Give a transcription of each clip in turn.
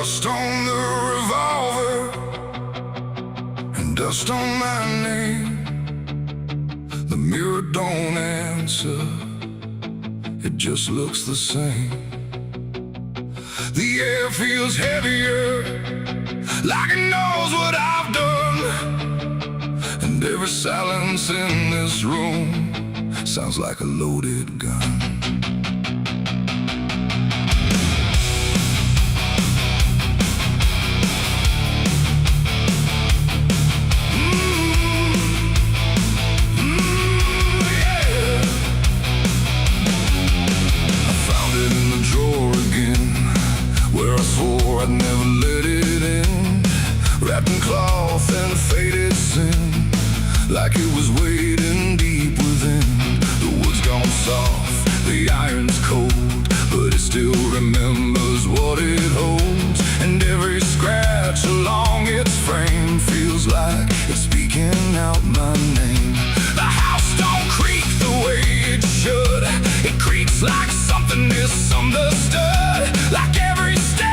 Rust on the revolver and dust on my name. The mirror don't answer, it just looks the same. The air feels heavier, like it knows what I've done. And every silence in this room sounds like a loaded gun. I'd never let it in, wrapped in cloth and faded sin, like it was waiting deep within. The wood's gone soft, the iron's cold, but it still remembers what it holds. And every scratch along its frame feels like it's speaking out my name. The house don't creak the way it should, it creaks like something misunderstood. Like every step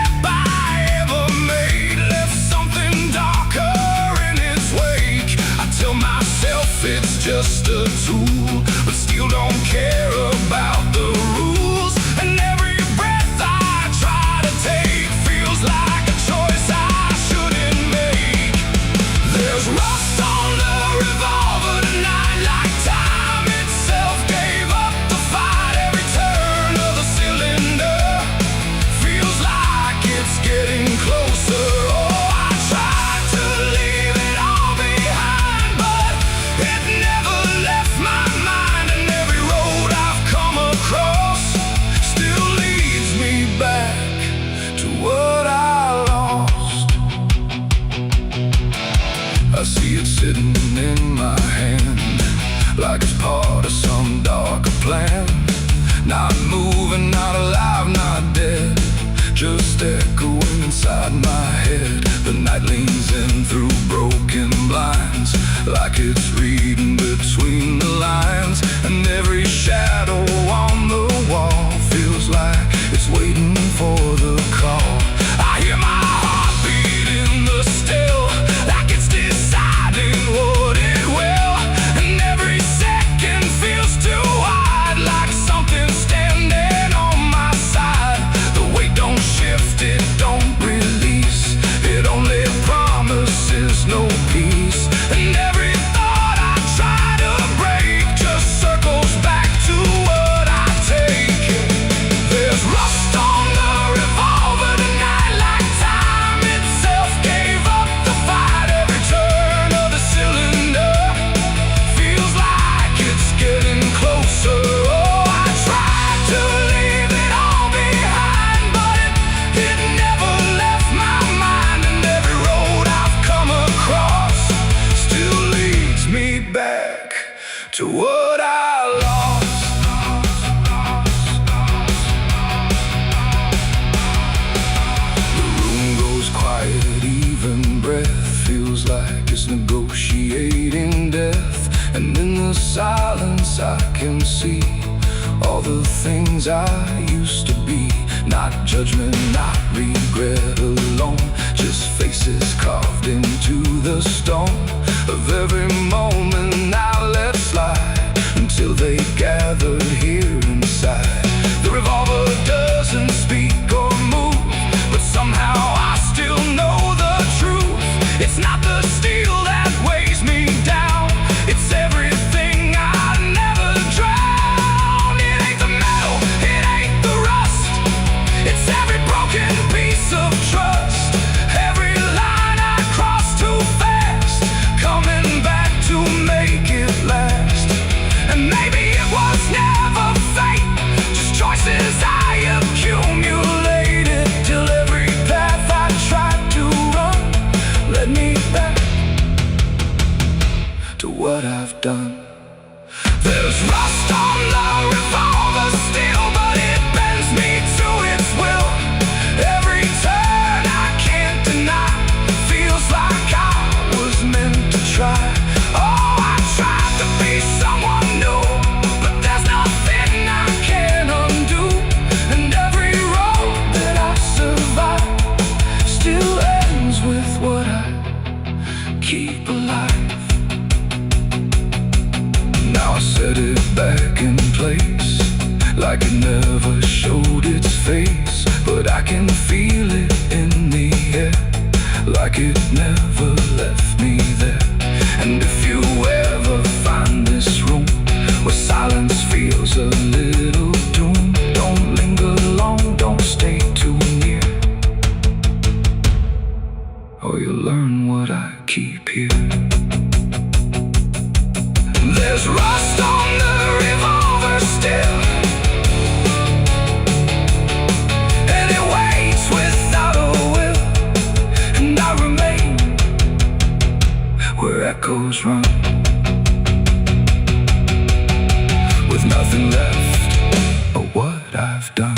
it's just a tool, but still don't care about the rules. And every breath I try to take feels like a choice I shouldn't make. There's rust on the revolver tonight, like time itself gave up the fight. Every turn of the cylinder feels like it's getting closer. I see it sitting in my hand, like it's part of some darker plan. Not moving, not alive, not dead, just echoing inside my head. The night leans in through broken blinds, like it's reading between the lines. And every shadow on the wall feels like it's waiting for the call. I hear my heartbeat in the still, like it's deciding what it will. And every second feels too wide, like something's standing on my side. The weight don't shift, it don't release, it only promises no peace. And every thought I try to break just circles back to what I take. There's rust on the revolver tonight, like time itself gave up the fight. Every turn of the cylinder feels like it's getting closer. Oh, I tried to leave it all behind, but it never left my mind. And every road I've come across still leads me back to what I lost. The room goes quiet, even breath feels like it's negotiating death. And in the silence I can see all the things I used to be. Not judgment, not regret alone, just faces carved into the stone of every moment I let slide, until they gathered here inside. The revolver doesn't speak or move, but somehow I still know the truth. It's not the steel that weighs me down, it's everything I never drown. It ain't the metal, it ain't the rust, it's every broken piece of trust. Every line I cross too fast, coming back to make it last. And maybe it was never like it never showed its face, but I can feel it in the air, like it never left me there. And if you ever find this room where silence feels a little doom, don't linger long, don't stay too near, or you'll learn what I keep here. There's rust on the revolver still, and it waits without a will, and I remain where echoes run, with nothing left of what I've done.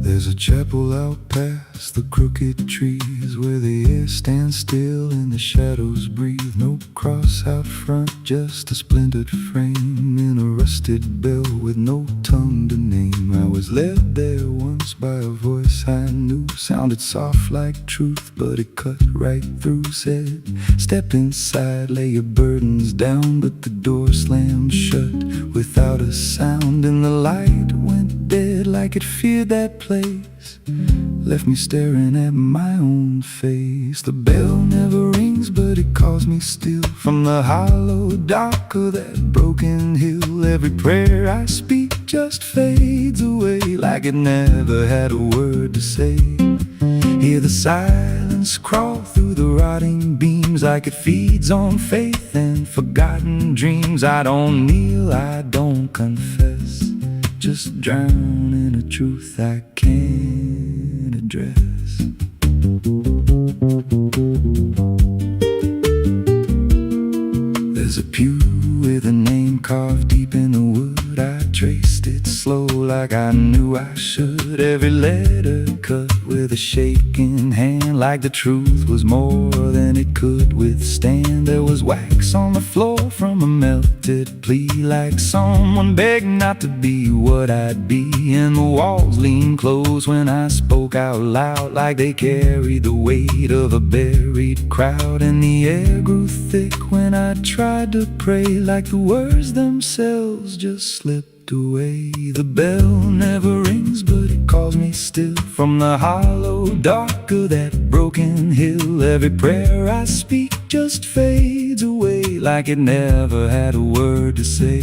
There's a chapel out past the crooked trees, where the air stands still and the shadows breathe. No cross out front, just a splintered frame in a rusted bell with no tongue to name. I was led there once by a voice I knew, sounded soft like truth, but it cut right through. Said, step inside, lay your burdens down, but the door slammed shut without a sound, and the light went dead like it feared that place, left me staring at my own face. The bell never rings, but it calls me still from the hollow dark of that broken hill. Every prayer I speak just fades away, like it never had a word to say. Hear the silence crawl through the rotting beams, like it feeds on faith and forgotten dreams. I don't kneel, I don't confess, just drown in a truth I can't address. There's a pew with a name carved deep in the wood. I traced it slow like I knew I should. Every letter cut with a shaking hand, like the truth was more than it could withstand. There was wax on the floor from a melted plea, like someone begged not to be what I'd be. And the walls leaned close when I spoke out loud, like they carried the weight of a buried crowd. And the air grew thick when I tried to pray, like the words themselves just slipped away. The bell never rings, but it calls me still from the hollow dark of that broken hill. Every prayer I speak just fades away, like it never had a word to say.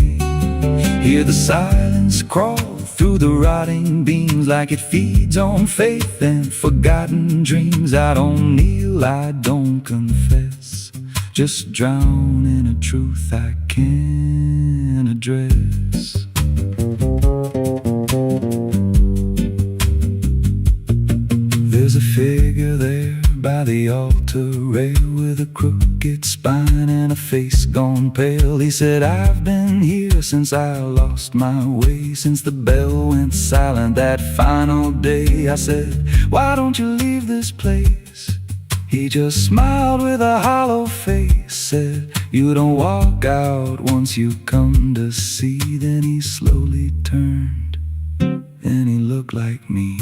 Hear the silence crawl through the rotting beams, like it feeds on faith and forgotten dreams. I don't kneel, I don't confess, just drown in a truth I can't address. There's a figure there by the altar rail, with a crooked spine and a face gone pale. He said, I've been here since I lost my way, since the bell went silent that final day. I said, why don't you leave this place? He just smiled with a hollow face, said, you don't walk out once you come to see. Then he slowly turned and he looked like me,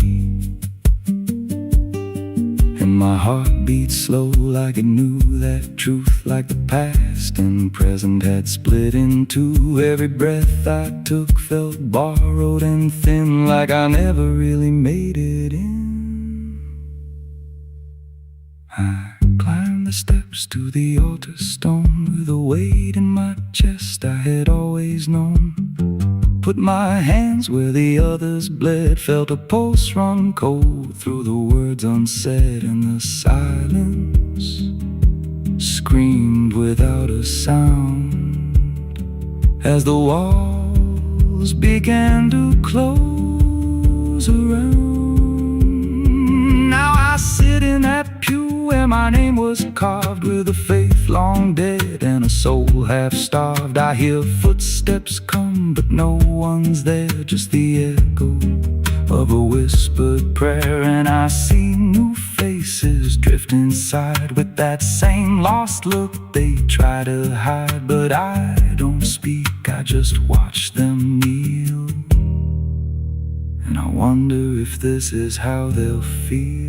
and my heart beat slow like it knew that truth, like the past and present had split in two. Every breath I took felt borrowed and thin, like I never really made it in. I climbed the steps to the altar stone with a weight in my chest I had always known. Put my hands where the others bled, felt a pulse run cold through the words unsaid, and the silence screamed without a sound as the walls began to close around. Now I sit in that pew where my name was carved, with a faith long dead and a soul half starved. I hear footsteps come, but no one's there, just the echo of a whispered prayer, and I see new faces drift inside with that same lost look they try to hide. But I don't speak, I just watch them kneel, and I wonder if this is how they'll feel.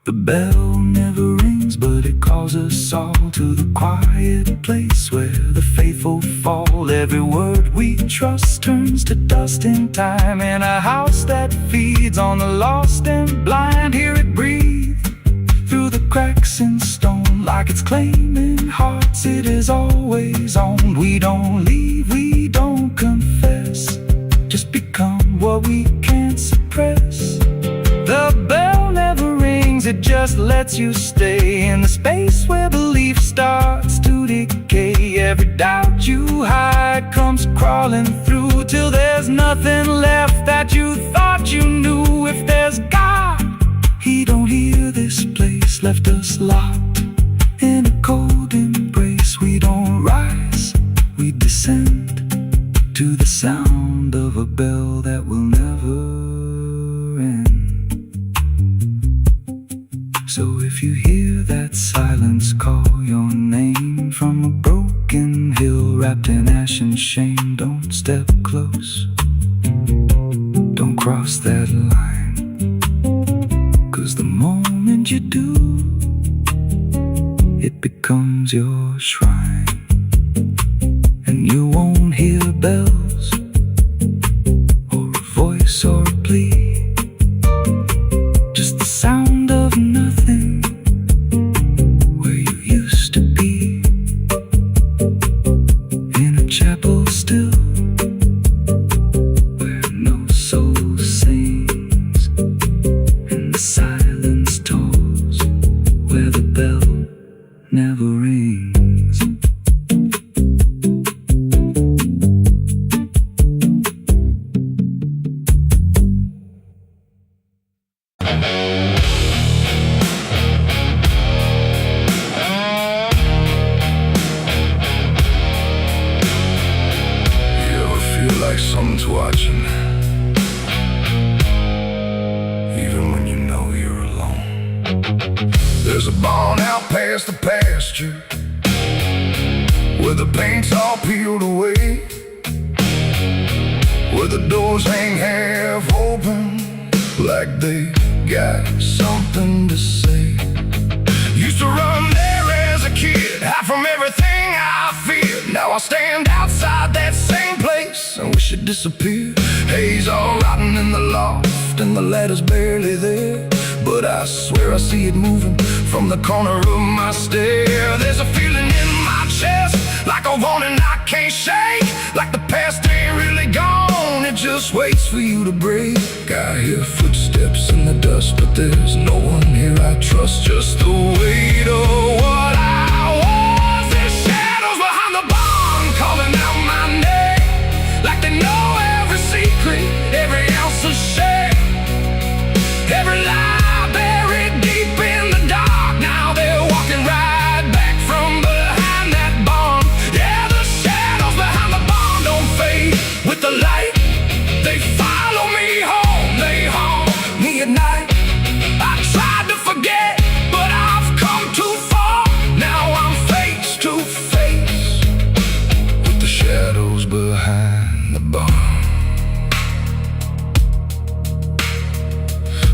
The bell never rings, but it calls us all to the quiet place where the faithful fall. Every word we trust turns to dust in time, in a house that feeds on the lost and blind. Hear it breathe through the cracks in stone, like it's claiming hearts it is always owned. We don't leave, we don't confess, just become what we can't suppress. The bell never rings, it just lets you stay in the space where belief starts to decay. Every doubt you hide comes crawling through, till there's nothing left that you thought you knew. If there's God, He don't hear this place, left us locked in a cold embrace. We don't rise, we descend to the sound of a bell that will never end. So if you hear that silence call your name from a broken hill wrapped in ash and shame, don't step close, don't cross that line, 'cause the moment you do, it becomes your shrine. And you won't hear bells or a voice or a plea, just the sound of nothing where you used to be, in a chapel still where no soul sings, and the silence tolls where the bell never rings. Someone's watching, even when you know you're alone. There's a barn out past the pasture, where the paint's all peeled away, where the doors hang half open, like they got something to say. Used to run there as a kid, hide from everything I feared. Now I stand outside that same place and wish it disappeared. Haze all rotten in the loft, and the ladder's barely there, but I swear I see it moving from the corner of my stair. There's a feeling in my chest, like a warning I can't shake, like the past ain't really gone, it just waits for you to break. I hear footsteps in the dust, but there's no one here I trust, just the weight of what I was. There's shadows behind the barn calling out my name, like they know every secret, every ounce of shame, every lie buried deep in the dark. Now they're walking right back from behind that barn. Yeah, the shadows behind the barn don't fade with the light, they follow me home, they haunt me at night. I tried to forget, but I've come too far. Now I'm face to face with the shadows behind the barn.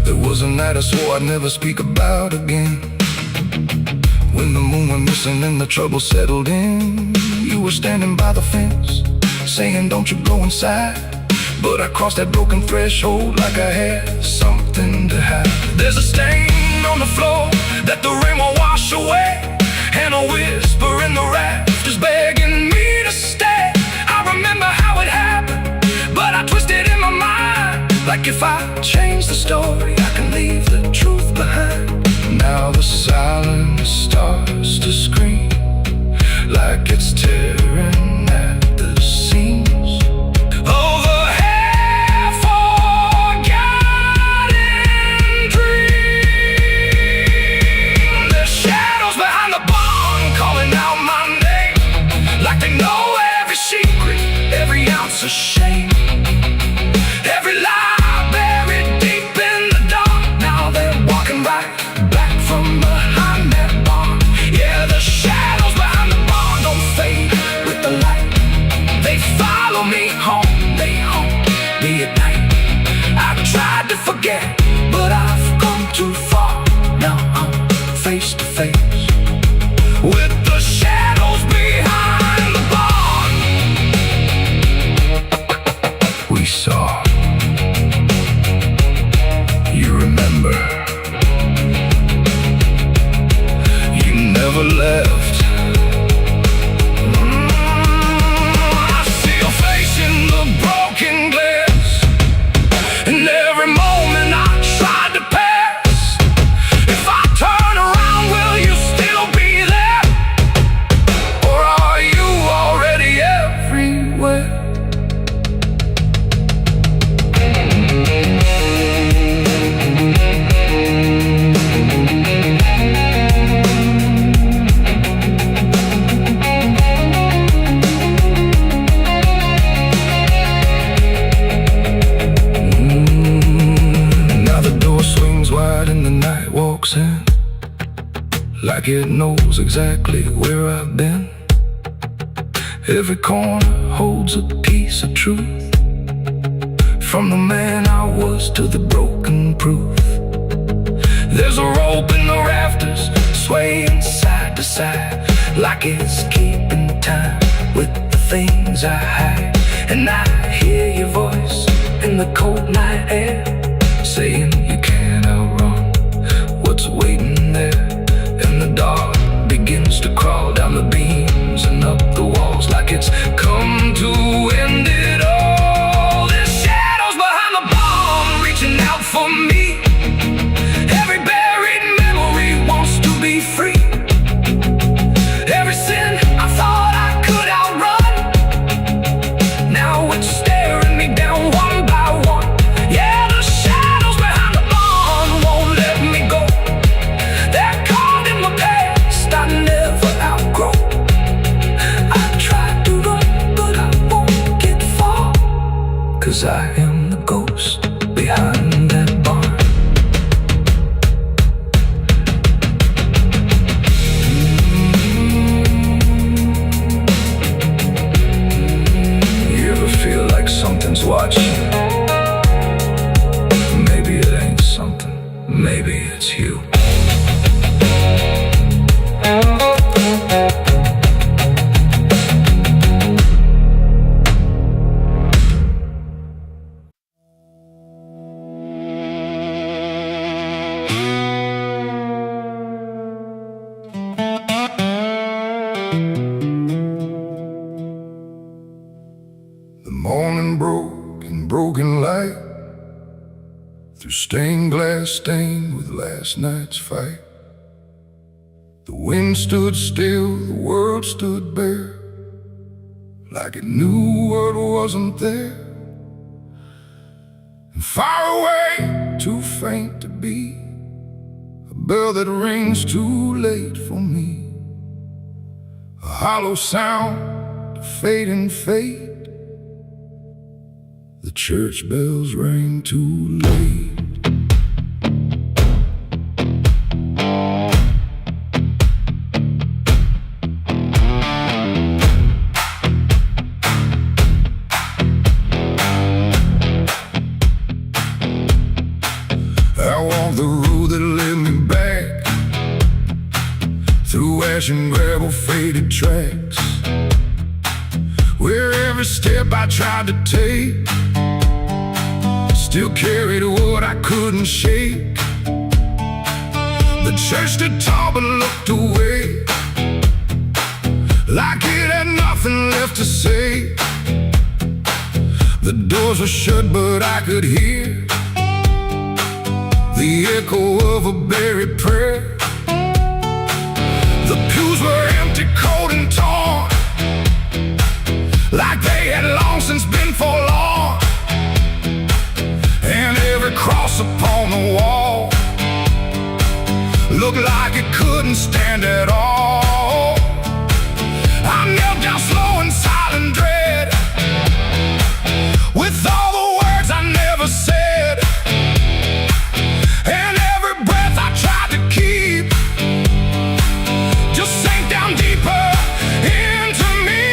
There was a night I swore I'd never speak about again, when the moon went missing and the trouble settled in. You were standing by the fence, saying don't you go inside, but I crossed that broken threshold like I had something to hide. There's a stain on the floor that the rain won't wash away, and a whisper in the rafters begging me to stay. I remember how it happened, but I twisted in my mind, like if I change the story I can leave the truth behind. Now the silence starts to scream, like it's tearing at the seams. Over half-forgotten dreams. There's shadows behind the barn calling out my name, like they know every secret, every ounce of shame, every face to face with the shadows behind the barn. We saw. You remember. You never left. I see your face in the broken glass, and every moment I tried to pass. If I turn around, will you still be there? Or are you already everywhere? In, like it knows exactly where I've been. Every corner holds a piece of truth, from the man I was to the broken proof. There's a rope in the rafters, swaying side to side, like it's keeping time with the things I hide. And I hear your voice in the cold night air, saying you can't outrun what's waiting there. And the dark begins to crawl down the beams and up the walls, like it's come to end it all. There's shadows behind the barn, reaching out for me. Every buried memory wants to be free. Every sin I thought I could outrun, now it's staring me down one by one. Yeah, the shadows behind the barn won't let me go. They're caught in my past I never outgrow. I tried to run, but I won't get far, 'cause I am the ghost behind that barn. You ever feel like something's watching? Maybe it ain't something, maybe it's you. The morning broke in broken light, through stained glass stained with last night's fight. The wind stood still, the world stood bare, like it knew what wasn't there. And far away, too faint to be, a bell that rings too late for me. A hollow sound, a fading fate. The church bells rang too late. I walked the road that led me back, through ash and gravel faded tracks, where every step I tried to take still carried what I couldn't shake. The church stood tall but looked away, like it had nothing left to say. The doors were shut but I could hear the echo of a buried prayer. The pews were empty, cold and torn, like they had long since been forlorn. And every cross upon the wall looked like it couldn't stand at all. I knelt down slow in silent dread, with all the words I never said. And every breath I tried to keep just sank down deeper into me.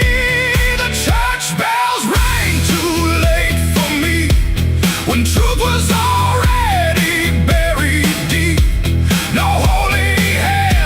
The church bells rang too late for me, when truth was already buried deep. No holy hand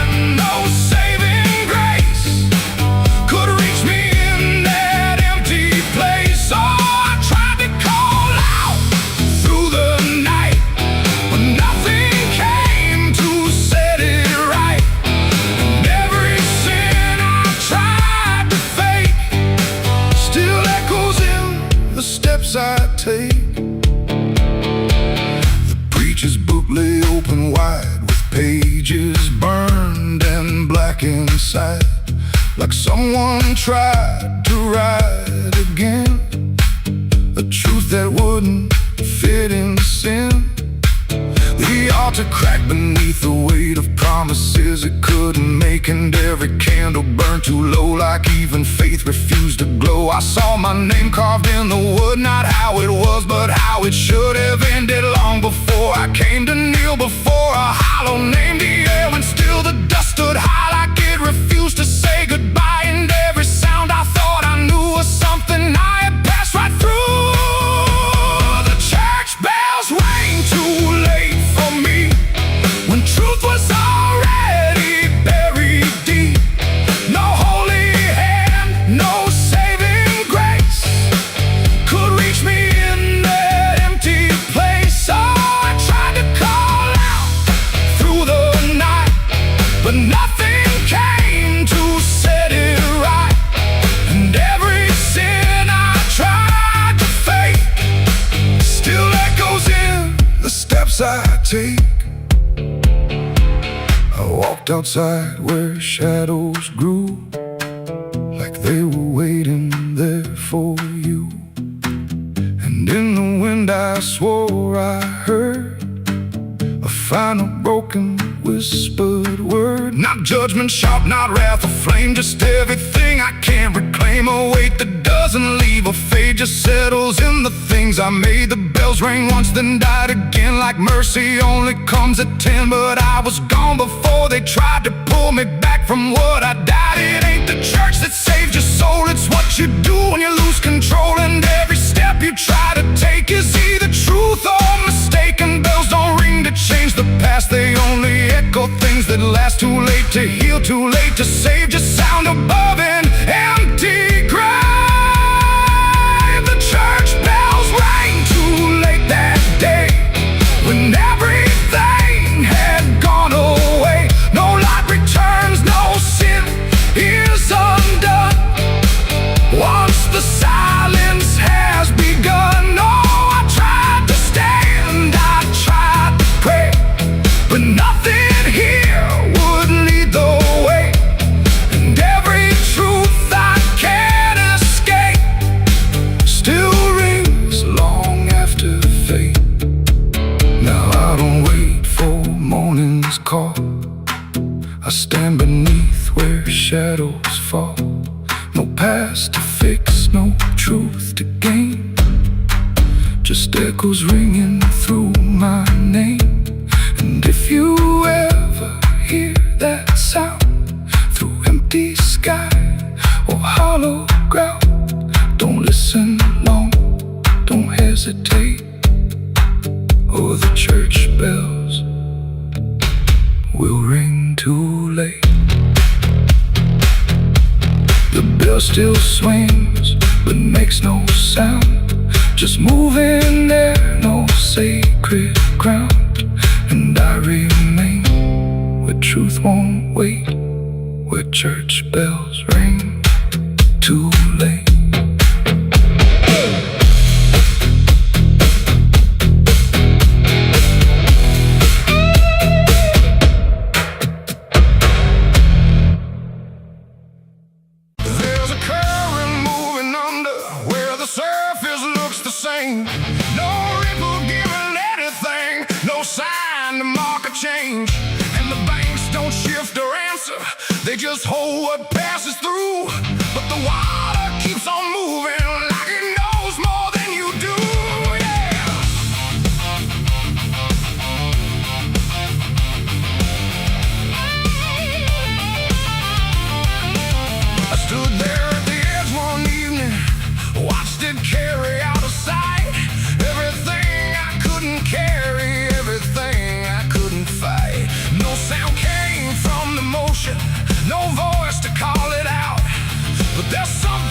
back inside, like someone tried to write again a truth that wouldn't fit in sin. The altar cracked beneath the weight of promises it couldn't make, and every candle burned too low, like even faith refused to glow. I saw my name carved in the wood, not how it was, but how it should have ended long before I came to kneel before a hollow name. The air when still the dust stood high, like it refused to say goodbye, and every sound I thought I knew was something I had passed right through. The church bells rang too late for me, when truth was already buried deep. No holy hand, no saving grace could reach me in that empty place. Oh, I tried to call out through the night, but nothing came to set it right. And every sin I tried to fake still echoes in the steps I take. I walked outside where shadows grew, like they were waiting there for you. And in the wind I swore I heard a final broken whispered word. Not judgment sharp, not wrath or flame, just everything I can't reclaim. A weight that doesn't leave a fade, just settles in the things I made. The bells rang once, then died again, like mercy only comes at 10. But I was gone before they tried to pull me back from what I died. It ain't the church that saved your soul, it's what you do when you lose control. And every step you try to take is either truth or mistake. And bells don't ring to change the past, they only echo things that last. Too late to heal, too late to save, just sound above an empty grave. The church bells rang too late that day, when everything had gone away. No light returns, no sin is undone once the silence has begun. Oh, I tried to stand, I tried to pray, but nothing here would lead the way. And every truth I can't escape still rings long after fate. Now I don't wait for morning's call, I stand beneath where shadows fall. No past to fix, no truth to gain, just echoes ringing through my name. And if you ever hear that sound through empty sky or hollow ground, don't listen long, don't hesitate, or the church bells will ring too late. The bell still swings, but makes no sound, just moving there, no sacred ground. And I remain where truth won't wait, where church bells ring too late. There's a current moving under where the surface looks the same. No ripple giving anything, no sign to mark a change. And the banks don't shift or answer, they just hold what passes through. But the water keeps on moving like it knows more than you do, yeah. I stood there at the edge one evening, watched it carry out of sight. Everything I couldn't carry, everything I couldn't fight. No sound came from the motion, no voice to call it out. But there's something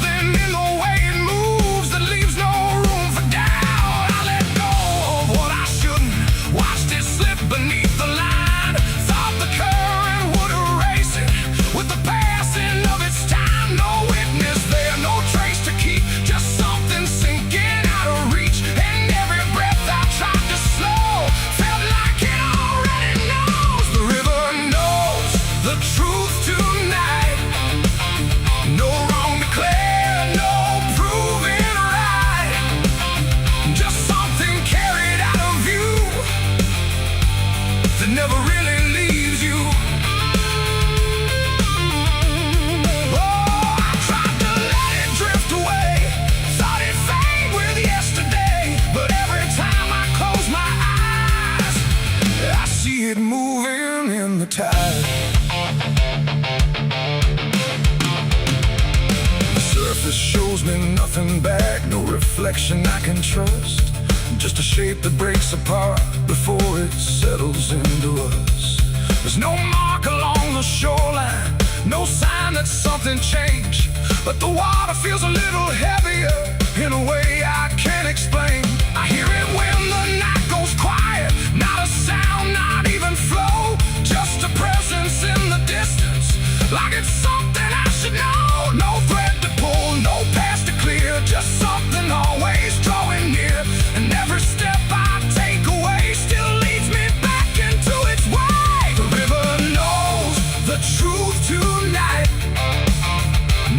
direction I can trust, just a shape that breaks apart before it settles into us. There's no mark along the shoreline, no sign that something changed, but the water feels a little heavier in a way I can't explain. I hear it when the night goes quiet, not a sound, not even flow, just a presence in the distance, like it's something I should know. No thread to pull, no path to clear, just something always drawing near, and every step I take away still leads me back into its way. The river knows the truth tonight,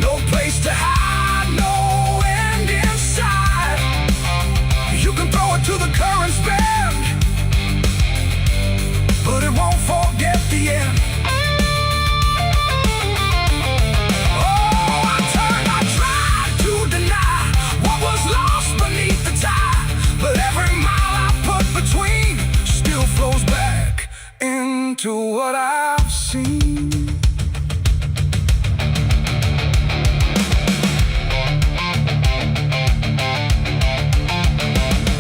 no place to hide, no end in sight. You can throw it to the current's bend, but it won't forget the end. To what I've seen.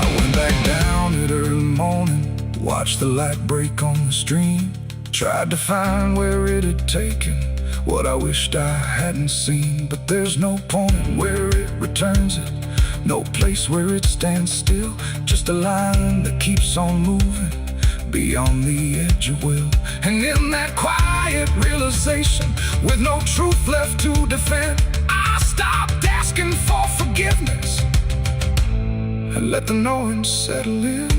I went back down at early morning, watched the light break on the stream, tried to find where it had taken what I wished I hadn't seen, but there's no point where it returns it, no place where it stands still, just a line that keeps on moving beyond the edge of will. And in that quiet realization, with no truth left to defend, I stopped asking for forgiveness and let the knowing settle in.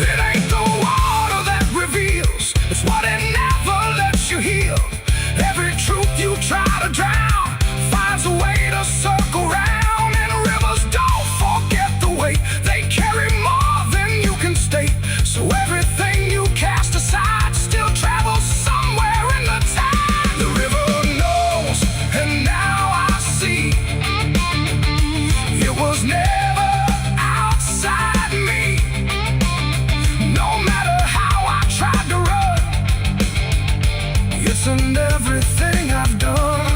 It ain't the water that reveals, it's what it never lets you heal. Every truth you try to drown finds a way to circle round, and rivers don't forget the weight they carry more than you can state. So everything you cast aside still travels somewhere in the tide. The river knows, and now I see, it was never outside me. No matter how I tried to run, it's in everything I've done.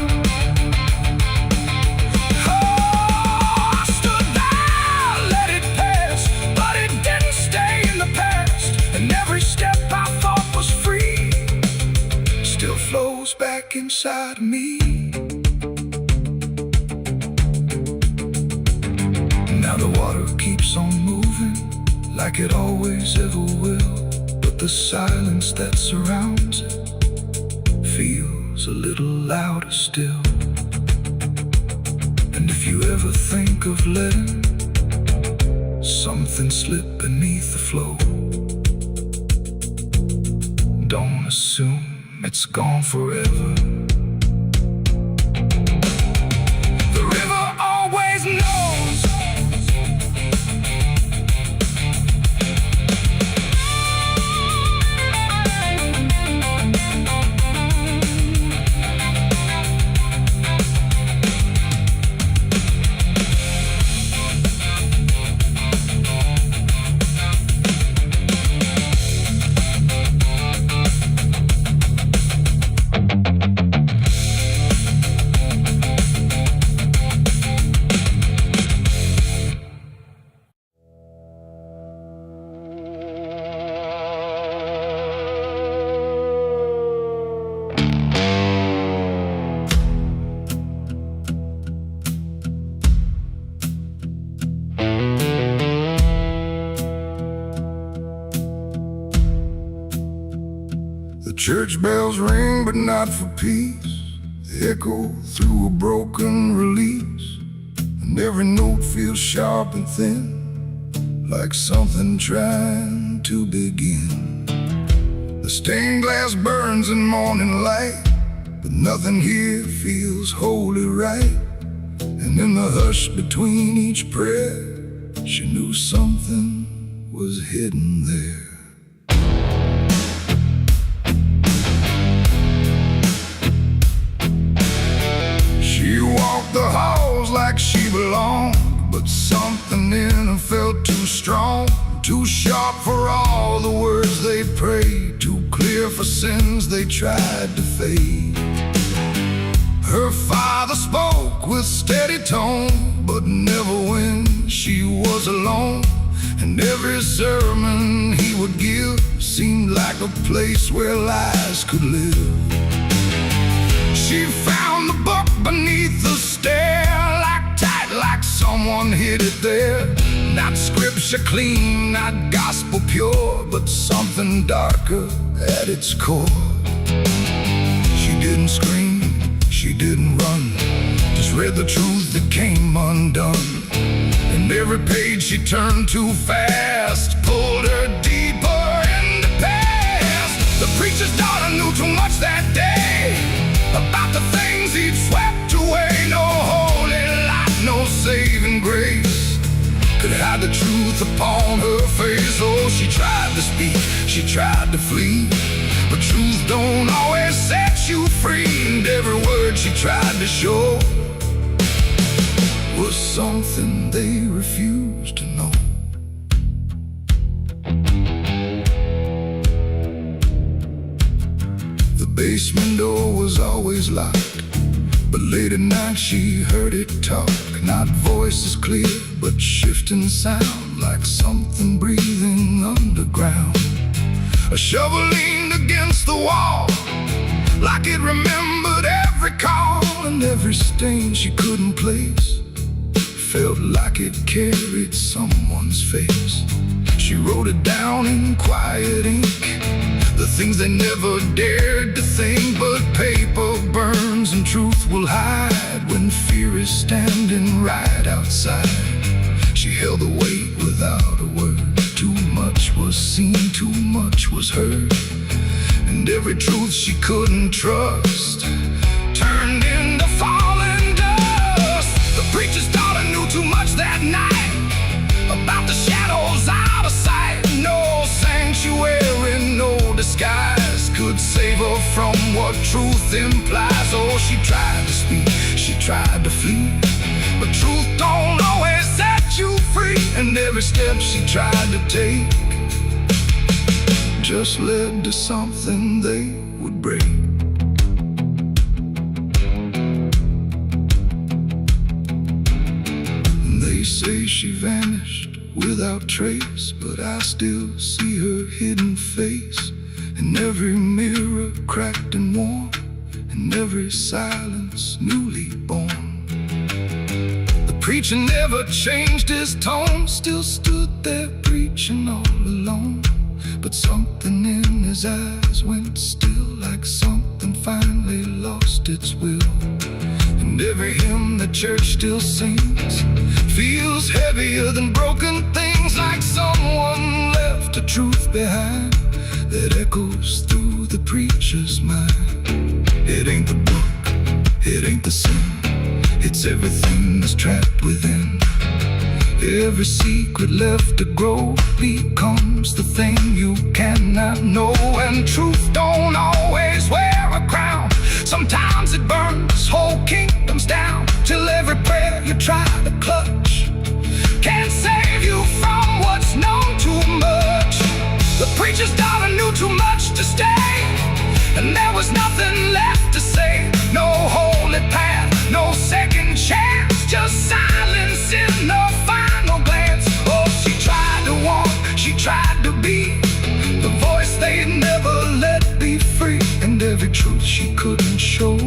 Back inside of me. Now the water keeps on moving like it always ever will, but the silence that surrounds it feels a little louder still. And if you ever think of letting something slip beneath the flow, don't assume it's gone forever. The river always knows. Church bells ring, but not for peace. They echo through a broken release, and every note feels sharp and thin, like something trying to begin. The stained glass burns in morning light, but nothing here feels wholly right. And in the hush between each prayer, she knew something was hidden there. She walked the halls like she belonged, but something in her felt too strong, too sharp for all the words they prayed, too clear for sins they tried to fade. Her father spoke with steady tone, but never when she was alone. And every sermon he would give seemed like a place where lies could live. She found the book beneath the stair, like tight, like someone hid it there. Not scripture clean, not gospel pure, but something darker at its core. She didn't scream, she didn't run, just read the truth that came undone. And every page she turned too fast pulled her deeper in the past. The preacher's daughter knew too much that day about the things he'd swept away. No holy light, no saving grace could hide the truth upon her face. Oh, she tried to speak, she tried to flee, but truth don't always set you free. And every word she tried to show was something they refused to know. The basement door was always locked, but late at night she heard it talk. Not voices clear, but shifting sound, like something breathing underground. A shovel leaned against the wall, like it remembered every call. And every stain she couldn't place felt like it carried someone's face. She wrote it down in quiet ink, the things they never dared to think. But paper burns and truth will hide when fear is standing right outside. She held the weight without a word. Too much was seen, too much was heard, and every truth she couldn't trust turned into falling dust. The preacher's daughter knew too much that night about the shadows out of sight. No sanctuary, no disguise could save her from what truth implies. Oh, she tried to speak, she tried to flee, but truth don't always set you free. And every step she tried to take just led to something they would break. They say she vanished without trace, but I still see her hidden face in every mirror cracked and worn, in every silence newly born. The preacher never changed his tone, still stood there preaching all alone. But something in his eyes went still, like something finally lost its will. And every hymn the church still sings feels heavier than broken things, like someone left a truth behind that echoes through the preacher's mind. It ain't the book, it ain't the sin, it's everything that's trapped within. Every secret left to grow becomes the thing you cannot know. And truth don't always wear a crown, sometimes it burns whole kingdoms down, till every prayer you try to clutch can't save you from what's known too much. The preacher's daughter knew too much to stay, and there was nothing left to say. No holy path, no second chance, just silence in the final glance. Oh, she tried to walk, she tried to be the voice they'd never let be free. And every truth she couldn't show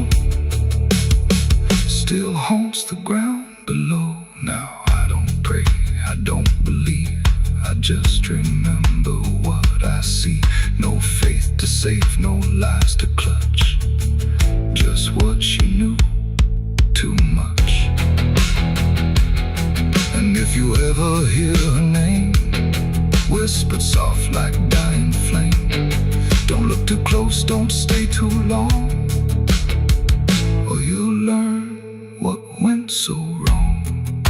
still haunts the ground below. Now I don't pray, I don't believe, I just remember what I see. No faith to save, no lies to clutch, just what she knew, too much. And if you ever hear her name whispered soft like dying flame, don't look too close, don't stay too long, or you'll learn what went so wrong.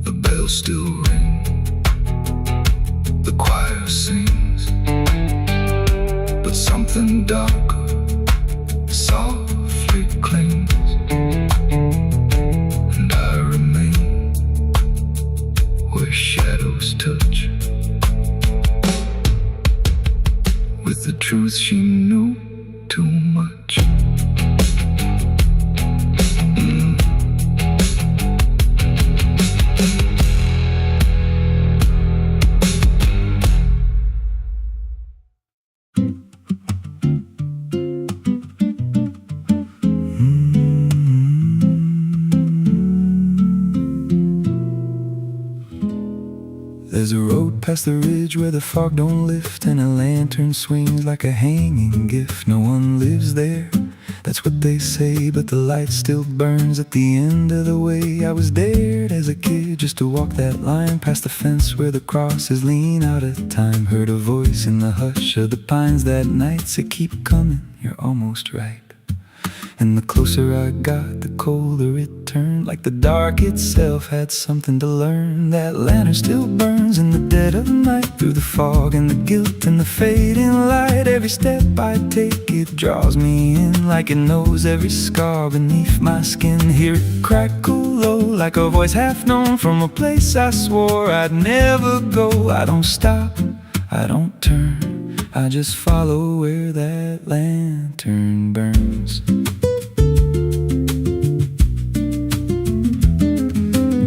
The bells still ring, the choir sings, but something darker softly clings. And I remain where shadows touch, with the truth she knew too much. past the ridge where the fog don't lift, and a lantern swings like a hanging gift. No one lives there, that's what they say, but the light still burns at the end of the way. I was dared as a kid just to walk that line, past the fence where the crosses lean out of time. Heard a voice in the hush of the pines that night said, keep coming, you're almost right. And the closer I got, the colder it turned, like the dark itself had something to learn. That lantern still burns in the dead of night, through the fog and the guilt and the fading light. Every step I take, it draws me in, like it knows every scar beneath my skin. Hear it crackle low, like a voice half known, from a place I swore I'd never go. I don't stop, I don't turn, I just follow where that lantern burns.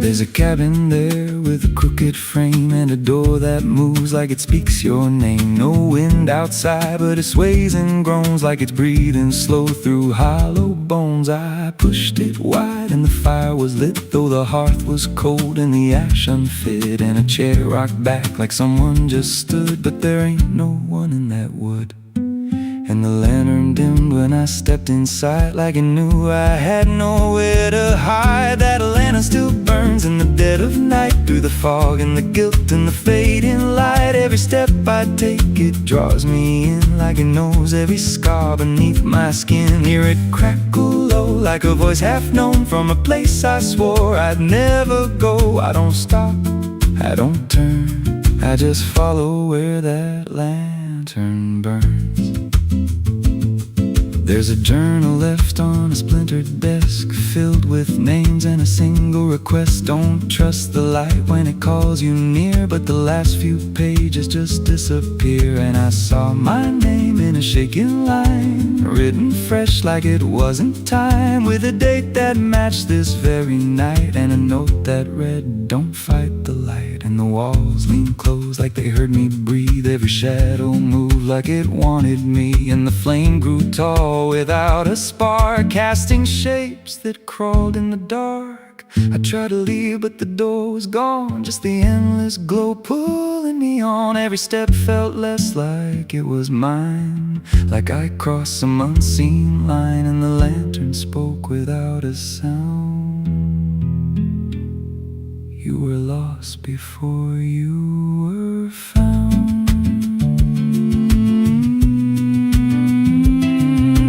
There's a cabin there with a crooked frame, and a door that moves like it speaks your name. No wind outside, but it sways and groans like it's breathing slow through hollow bones. I pushed it wide and the fire was lit, though the hearth was cold and the ash unfit, and a chair rocked back like someone just stood. But there ain't no one in that wood. And the lantern dimmed when I stepped inside, like it knew I had nowhere to hide. That lantern still burns in the dead of night, through the fog and the guilt and the fading light. Every step I take, it draws me in, like it knows every scar beneath my skin. Hear it crackle low, like a voice half known, from a place I swore I'd never go. I don't stop, I don't turn, I just follow where that lantern burns. There's a journal left on a splintered desk, filled with names and a single request. Don't trust the light when it calls you near, but the last few pages just disappear. And I saw my name in a shaking line, written fresh like it wasn't time, with a date that matched this very night, and a note that read, don't fight the light. And the walls leaned close like they heard me breathe, every shadow moved like it wanted me, and the flame grew tall without a spark, casting shapes that crawled in the dark. I tried to leave, but the door was gone, just the endless glow pulling me on. Every step felt less like it was mine, like I crossed some unseen line, and the lantern spoke without a sound. You were lost before you were found.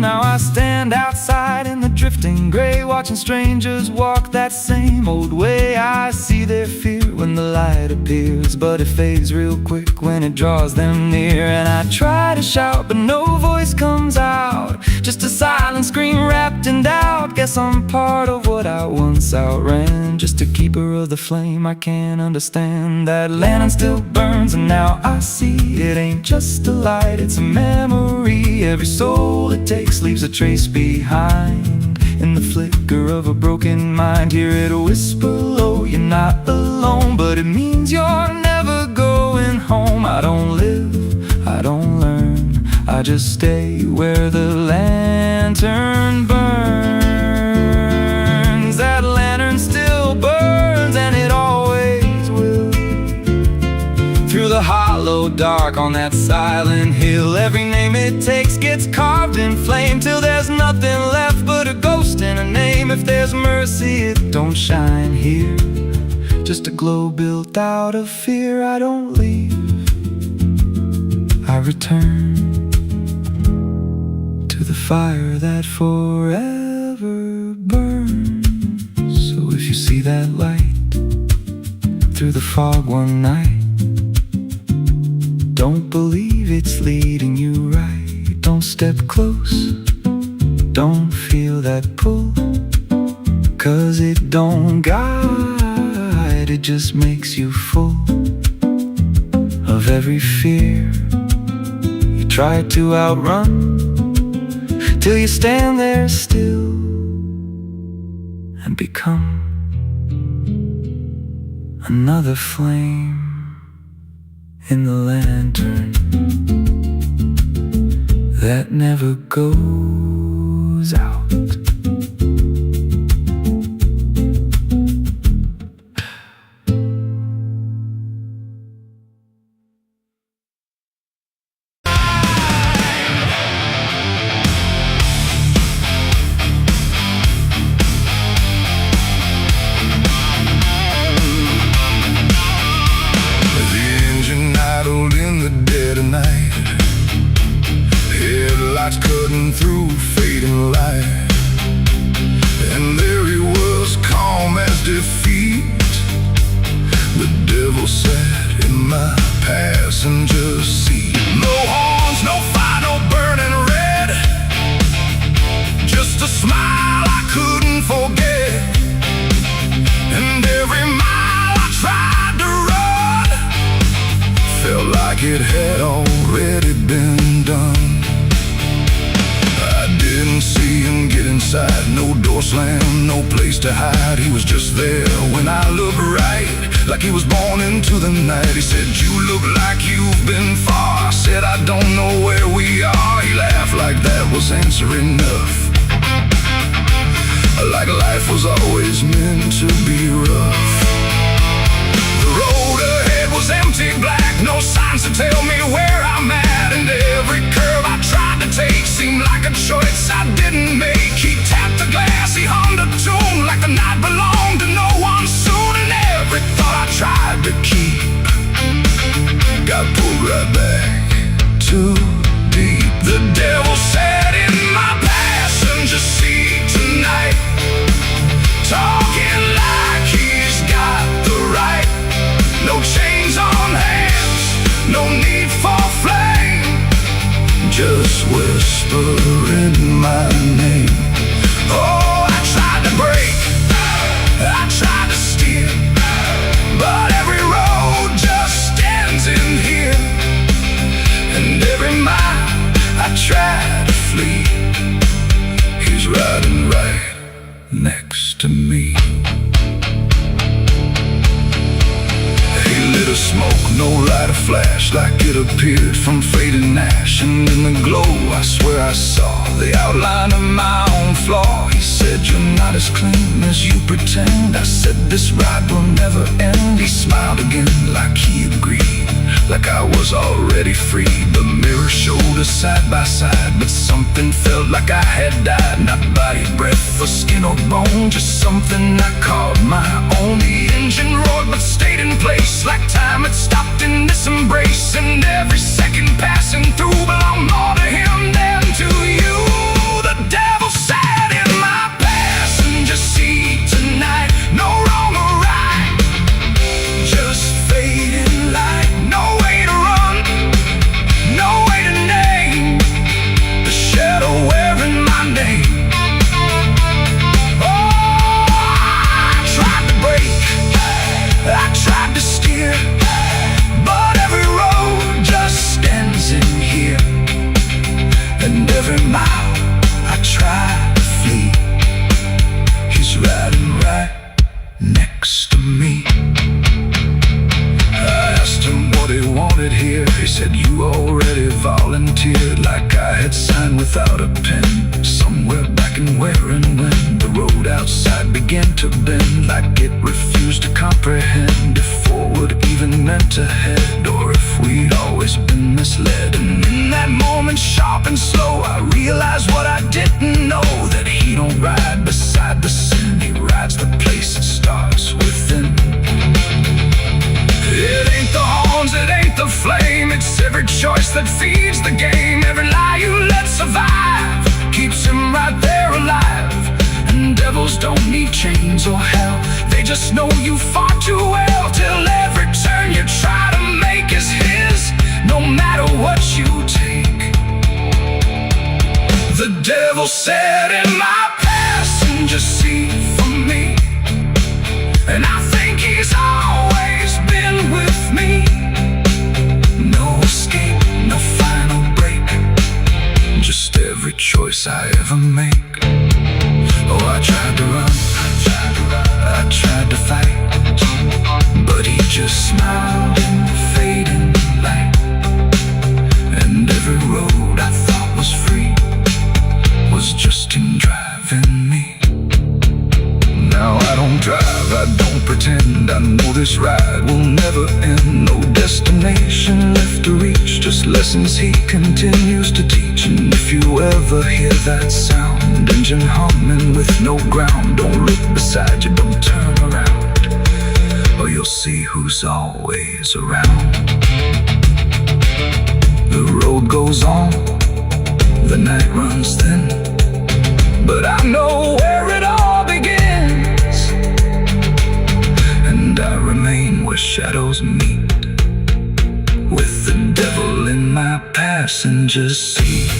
Now I stand outside in the drifting gray, watching strangers walk that same old way. I see their fear when the light appears, but it fades real quick when it draws them near. And I try to shout, but no voice comes out, just a silent scream wrapped in doubt. Guess I'm part of what I once outran, just a keeper of the flame I can't understand. That lantern still burns, and now I see it ain't just a light, it's a memory. Every soul it takes leaves a trace behind, in the flicker of a broken mind. Hear it whisper low, you're not alone, but it means you're never going home. I don't live, I don't learn, I just stay where the lantern burns. That lantern still burns, and it always will, through the hollow dark on that silent hill. Every name it takes gets carved in flame, till there's nothing left but a ghost and a name. If there's mercy, it don't shine here, just a glow built out of fear. I don't leave, I return to the fire that forever burns. So if you see that light through the fog one night, don't believe it's leading you right. Don't step close, don't feel that pull, 'cause it don't guide, it just makes you full of every fear you try to outrun, till you stand there still and become another flame in the lantern that never goes out. lights cutting through fading light. And there he was, calm as defeat. The devil sat in my passenger seat. No horns, no fire, no burning red, just a smile I couldn't forget. And every mile I tried to run felt like it had already been done. I didn't see him get inside, no door slam, no place to hide. He was just there when I looked right, like he was born into the night. He said, "You look like you've been far." I said, "I don't know where we are." He laughed like that was answer enough, like life was always meant to be rough. The road ahead was empty, black, no signs to tell me where I'm at. And every curve I tried to take seemed like a choice I didn't make. He tapped the glass, he hummed a tune like the night belonged to no one soon. And every thought I tried to keep got pulled right back too deep. The devil sat in my passenger seat tonight, talking like he's got the right. No chains on hands, no need for flame, just whispering my name. Oh, I tried to break, I tried to steer, but every road just ends in here. And every mile I tried to flee, he's riding right next to me. He lit a smoke, no light, a flash, like it appeared from fading ash. And in the glow I swear I saw the outline of my own flaw. He said, "You're not as clean as you pretend." I said, "This ride will never end." He smiled again like he agreed, like I was already free. The mirror showed us side by side, but something felt like I had died. Not body, breath, or skin or bone, just something I called my own. The engine roared but stayed in place, like time had stopped in this embrace. And every second passing through belonged more to him than to you. The devil sat in my passenger seat tonight, no wrong or right, just fading light. No way to run, no way to name the shadow wearing my name. Oh, I tried to break, I tried to steer, but every road just ends in here. And every mile I try to flee, he's riding right next to me. I asked him what he wanted here. He said, "You already volunteered," like I had signed without a pen. Somewhere back in where and when the road outside began to bend, like it refused to comprehend if forward even meant ahead, or if we'd always been misled. And in that moment, sharp and slow, I realized what I didn't know, that he don't ride beside the sin, he rides the place that starts within. It ain't the horns, it ain't the flame, it's every choice that feeds the game. Every lie you let survive keeps him right there alive. And devils don't need chains or hell, they just know you far too well. Till every turn you try to make is his, no matter what you take. The devil sat in my passenger seat for me, and I think he's always been with me. No escape, no final break, just every choice I ever make. Oh, I tried to run, I tried to fight, but he just smiled in the fading light. And every road I thought was free was just him driving me. Now I don't drive, I don't pretend, I know this ride will never end. No destination left to reach, just lessons he continues to teach. And if you ever hear that sound, engine humming with no ground, don't look beside you, don't turn around, or you'll see who's always around. The road goes on, the night passenger seat.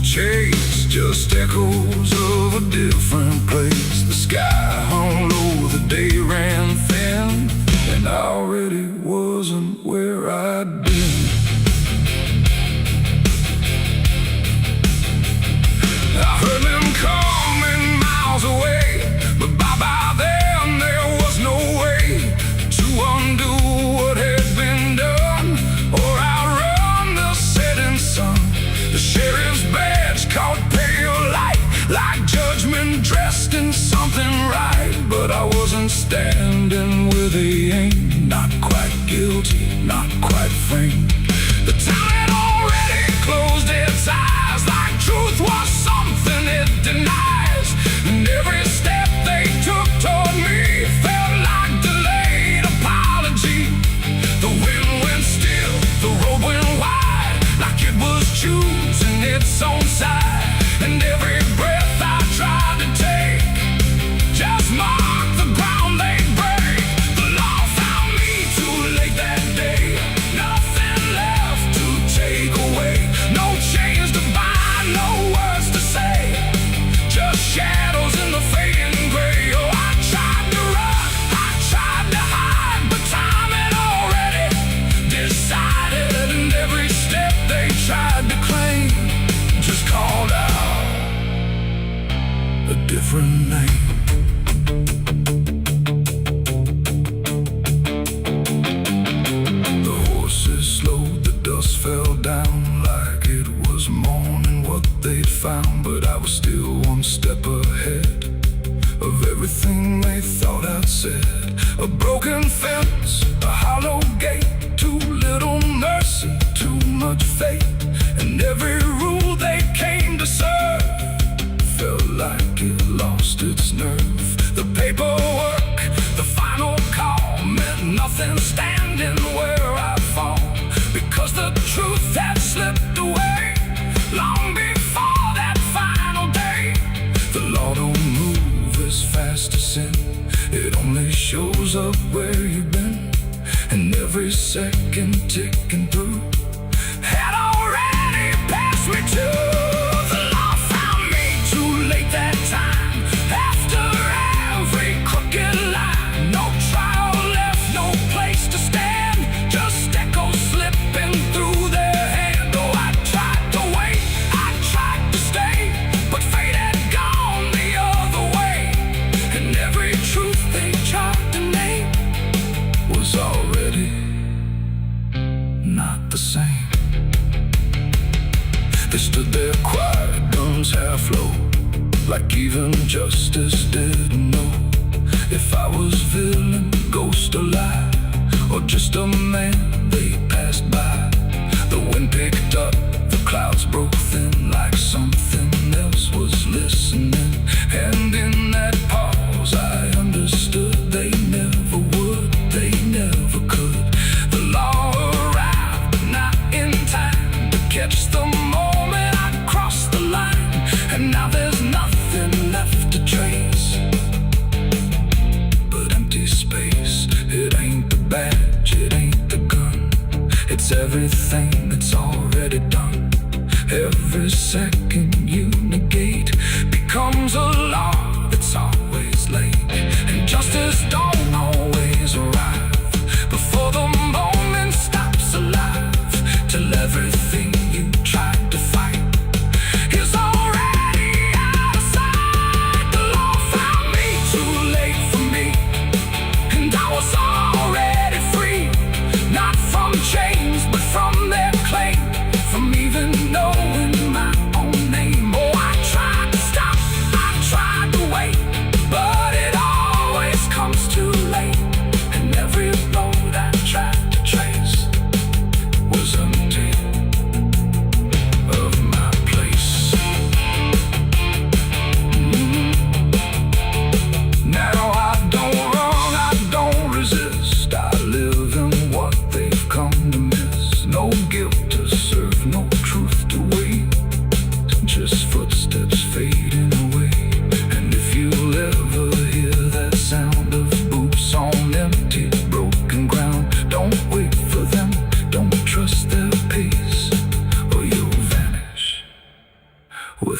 Chase, just echoes of a different place. The sky hung low, the day ran thin, and I already wasn't where I'd been. I heard them coming miles away, but by then there was no way to undo what had been done or outrun the setting sun. The sheriff's badge caught pale light, like judgment dressed in something right. But I wasn't standing where they aimed, not quite guilty, not quite framed. The town had already closed its eyes, like truth was something it denies. And every step they took toward me felt like delayed apology. The wind went still, the road went wide, like it was choosing its own side. And every breath I tried to take just marked the ground they break. The law found me too late that day, nothing left to take away. No chains to bind, no words to say, just shadows in the fading gray. Oh, I tried to run, I tried to hide, but time had already decided. And every step they tried to claim just called out a different name. The horses slowed, the dust fell down like it was morning what they'd found. But I was still one step ahead of everything they thought I'd said. A broken fence, a hollow gate, too little mercy, too much fate. And every rule they came to serve felt like it lost its nerve. The paperwork, the final call, meant nothing standing where I fall, because the truth had slipped away long before that final day. The law don't move as fast as sin, it only shows up where you've been. And every second ticking through had already passed me too. The law found me too late that time, after every crooked line. No trial left, no place to stand, just echoes slipping through their hand. Oh, I tried to wait, I tried to stay, but fate had gone the other way. And every truth they tried to name was already not the same. They stood there quiet, guns half low, like even justice didn't know if I was villain, ghost or lie, or just a man they passed by. The wind picked up, the clouds broke thin, like something else was listening. And in that pause I understood they never would, they never could. The law arrived, but not in time to catch the moment I crossed the line. And now there's nothing left to trace but empty space. It ain't the badge, it ain't the gun, it's everything that's already done. Every second you negate becomes a law that's always late. And justice don't always arrive before the moment stops alive, till everything you tried to fight is already out of sight. The law found me too late for me, and I was already free, not from chains but from their claim, from even knowing my own name. Oh, I tried to stop, I tried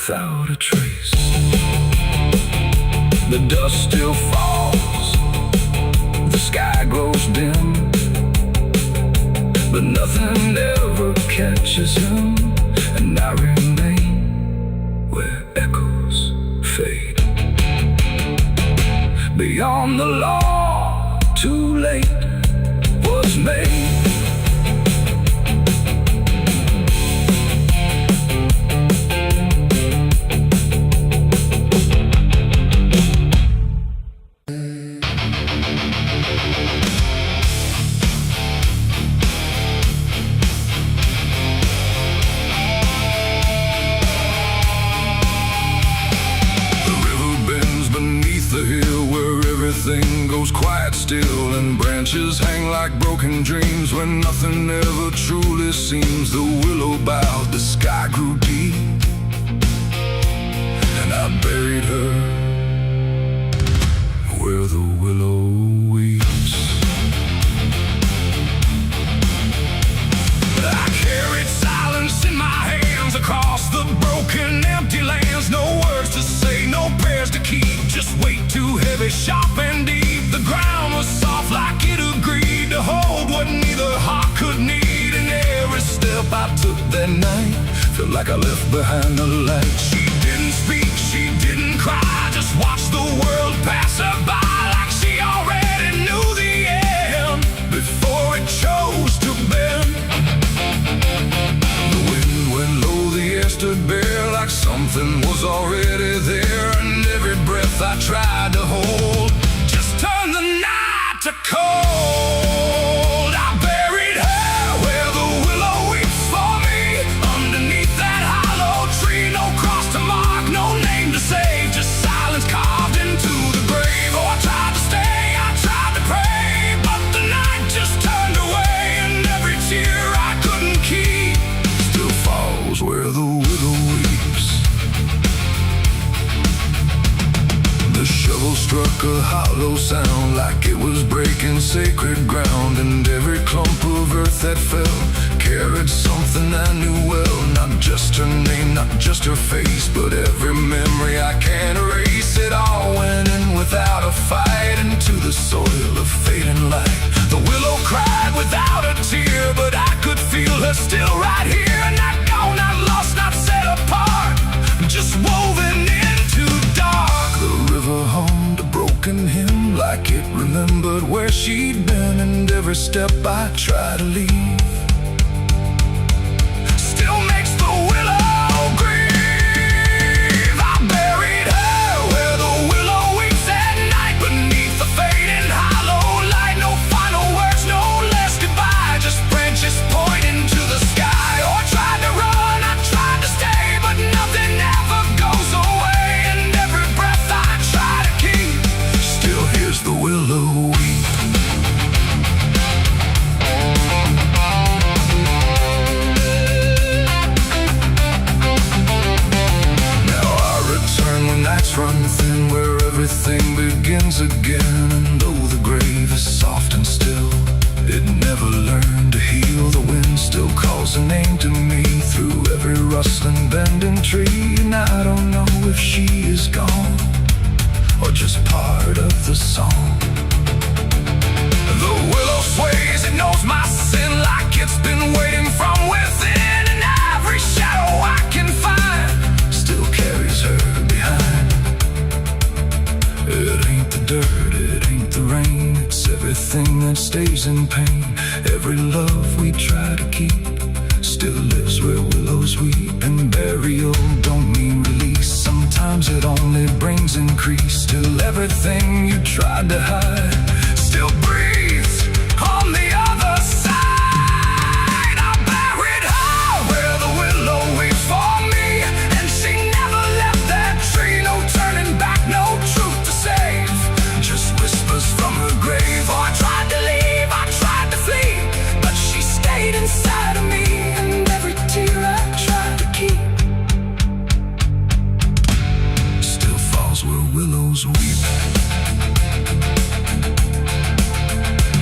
without a trace. The dust still falls, the sky grows dim, but nothing ever catches him, and I remain where echoes fade. Beyond the law, too late was made. Everything goes quiet still, and branches hang like broken dreams when nothing ever truly seems. The willow bowed, the sky grew deep, and I buried her where the willow weeps. I carried silence in my hands across the broken, empty lands. No words to say, no prayers to keep, just weight too heavy, sharp and deep. The ground was soft like it agreed to hold what neither heart could need. And every step I took that night felt like I left behind the light. She didn't speak, she didn't cry, just watched the world pass her by like she already knew the end before it chose to bend. The wind went low, the air stood bare like something was already there, and every breath I tried to hold just turned the night to cold. I buried her where the willow weeps for me, underneath that hollow tree. No cross to mark, no name to save, just silence carved into the grave. Oh, I tried to stay, I tried to pray, but the night just turned away, and every tear I couldn't keep still falls where the willow weeps. The shovel struck a hollow sound like it was breaking sacred ground, and every clump of earth that fell carried something I knew well. Not just her name, not just her face, but every memory I can't erase. It all went in without a fight into the soil of fading light. The willow cried without a tear, but I could feel her still right here. Not gone, not lost, not set apart, just woven into dark. The river hummed a broken hymn like it remembered where she'd been, and every step I try to leave still makes the willow grieve. I buried her where the willow weeps at night, beneath the fading hollow light. No final words, no less goodbye, just branches pointing to the sky. Oh, I tried to run, I tried to stay, but nothing ever goes away, and every breath I try to keep still hears the willow weep. Run thin where everything begins again, and though the grave is soft and still, it never learned to heal. The wind still calls a name to me through every rustling bending tree, and I don't know if she is gone or just part of the song. The willow sways, it knows my sin like it's been waiting from within, and every shadow I can find still carries her behind. It ain't the dirt, it ain't the rain, it's everything that stays in pain. Every love we try to keep still lives where willows weep, and burial don't mean release. Sometimes it only brings increase, till everything you tried to hide still breathes on the other side. I buried her where the willow weeps for me, and she never left that tree. No turning back, no truth to save, just whispers from her grave. Oh, I tried to leave, I tried to flee, but she stayed inside of me, and every tear I tried to keep still falls where willows weep.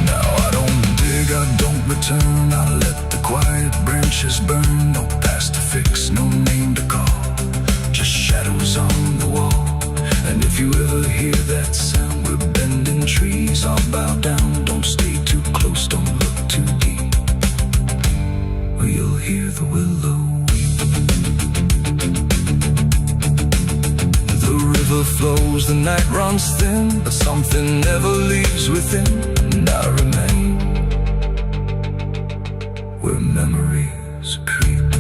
Now I don't dig, I don't return, I let the quiet branches burn. No past to fix, no name to call, just you ever hear that sound, we're bending trees. I'll bow down, don't stay too close, don't look too deep, or you'll hear the willow weep. The river flows, the night runs thin, but something never leaves within, and I remain where memories creep,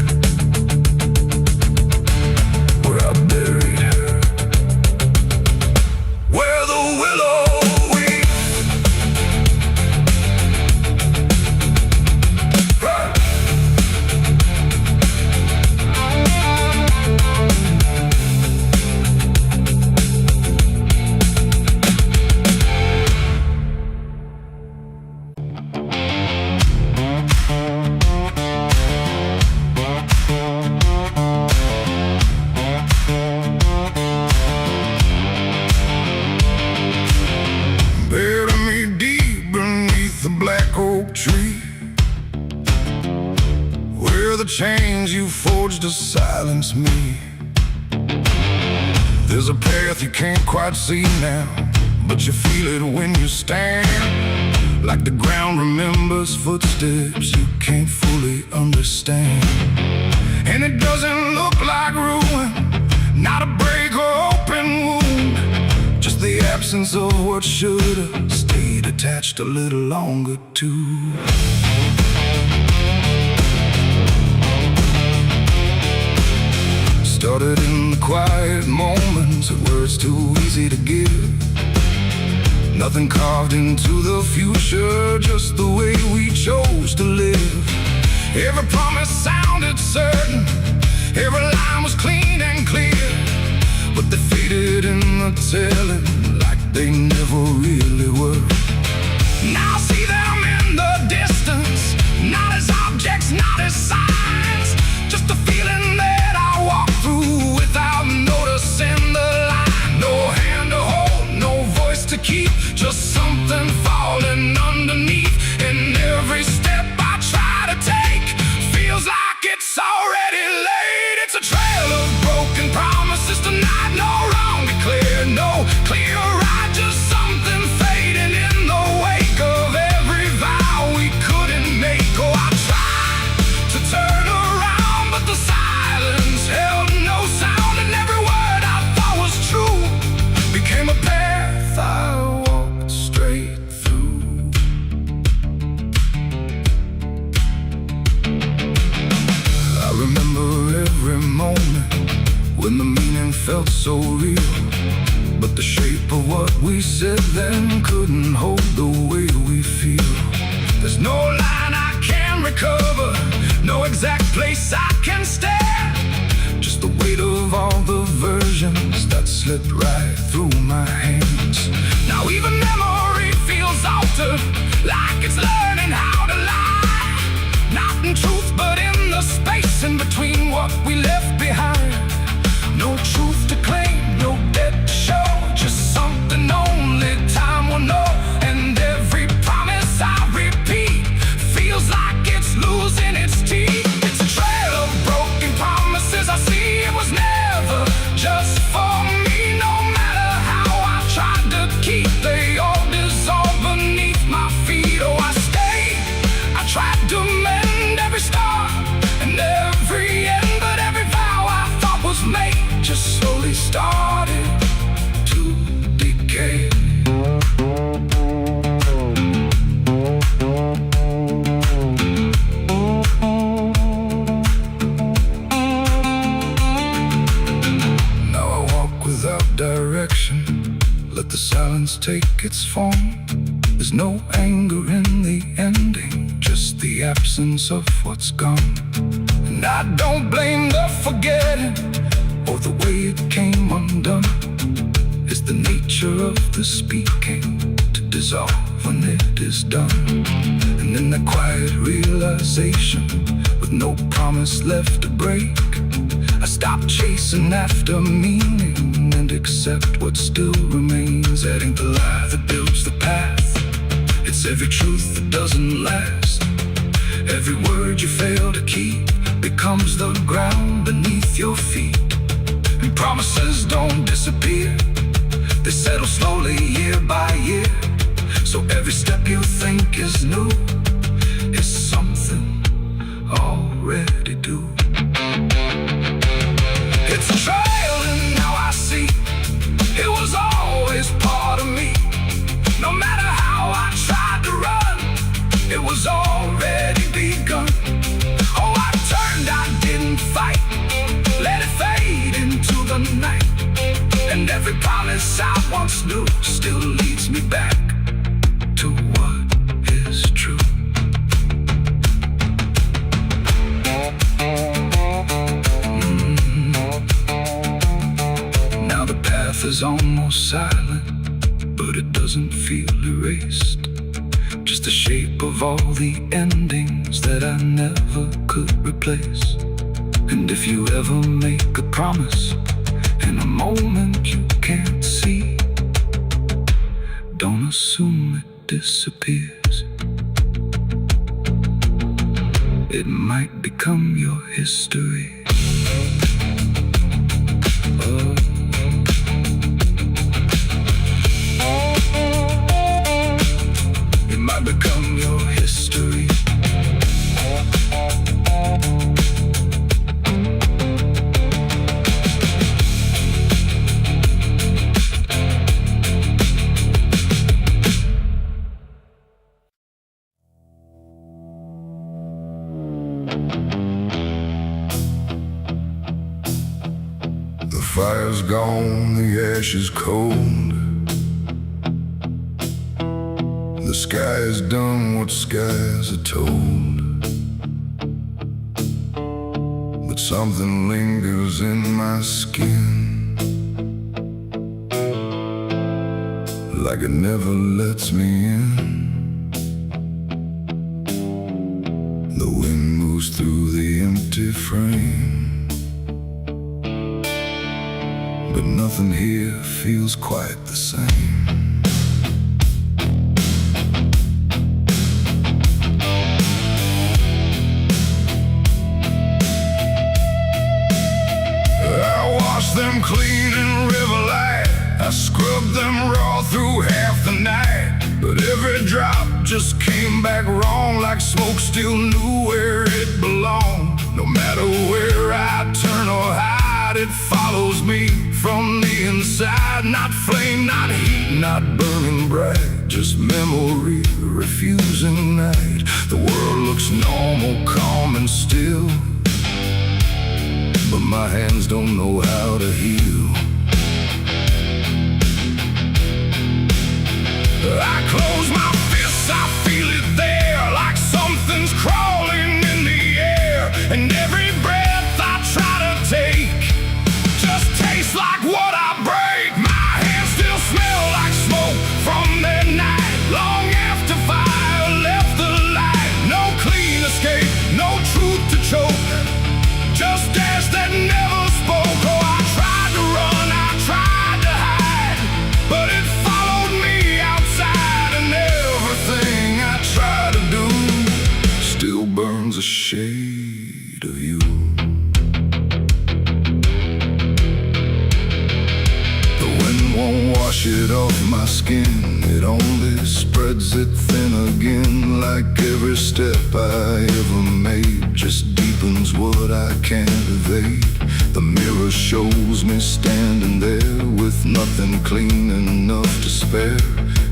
where I buried her, where the willow weeps. Hey! Tree, where the chains you forged to silence me. There's a path you can't quite see now, but you feel it when you stand. Like the ground remembers footsteps you can't fully understand. And it doesn't look like ruin, not a break or open wound, just the absence of what should've stayed attached a little longer too. Started in the quiet moments, words too easy to give. Nothing carved into the future, just the way we chose to live. Every promise sounded certain, every line was clean and clear, but they faded in the telling like they never really were. Now I see them in the distance, not as objects, not as signs, just a feeling that I walk through without noticing the line. No hand to hold, no voice to keep, just something falling underneath. And every step I try to take feels like it's already late. It's a trail of broken promises tonight, no wrong declared, no clear right, just something fading in the wake of every vow we couldn't make. Oh, I tried to turn around, but the silence held no sound, and every word I thought was true became a path I walked straight through. I remember every moment when the meaning felt so real, but the shape of what we said then couldn't hold the way we feel. There's no line I can recover, no exact place I can stand, just the weight of all the versions that slipped right through my hands. Now even memory feels altered, like it's learning how to lie, not in truth but in the space in between what we left behind. No truth to claim, no debt to show, just something only time will know. And every promise I repeat feels like it's losing its teeth. It's a trail of broken promises I see, it was never just for me. No matter how I tried to keep, they all dissolve beneath my feet. Oh, I stayed, I tried to mend every star and every end, but every vow I thought was made just slowly started to decay. Now I walk without direction, let the silence take its form. There's no anger in the ending, just the absence of what's gone. And I don't blame the forgetting or the way it came undone. It's the nature of the speaking to dissolve when it is done. And in that quiet realization, with no promise left to break, I stop chasing after meaning and accept what still remains. That ain't the lie that builds the path, it's every truth that doesn't last. Every word you fail to keep becomes the ground beneath your feet. And promises don't disappear, They settle slowly year by year. So every step you think is new is something already due. It's a trail and now I see it was always part of me. No matter how I tried to run, it was already begun. Oh, I turned, I didn't fight, let it fade into the night. And every promise I once knew still leads me back to what is true. Now the path is almost silent, but it doesn't feel erased. Just the shape of all the endings that I never could replace. And if you ever make a promise in a moment you can't see, don't assume it disappears. It might become your history. Oh. It might become your history. The fire's gone, the ash is cold. The sky has done what skies are told. But something lingers in my skin, like it never lets me in. The wind moves through the empty frame, but nothing here feels quite the same. I washed them clean in river light, I scrubbed them raw through half the night. But every drop just came back wrong, like smoke still knew where it belonged. No matter where I turn or hide, it follows me from the inside. Not flame, not heat, not burning bright, just memory refusing night. The world looks normal, calm and still, but my hands don't know how to heal. I close my fists, I feel it there, like something's crawling in the air. And every breath I try to take just tastes like what I break. My hands still smell like smoke from that night, long after fire left the light. No clean escape, no truth to choke, just ash that never spoke. Oh, I tried to run, I tried to hide, but it followed me outside. And everything I try to do still burns a shade of you. The wind won't wash it off my skin, it only spreads it thin again. Like every step I ever made just deepens what I can't evade. The mirror shows me standing there with nothing clean enough to spare.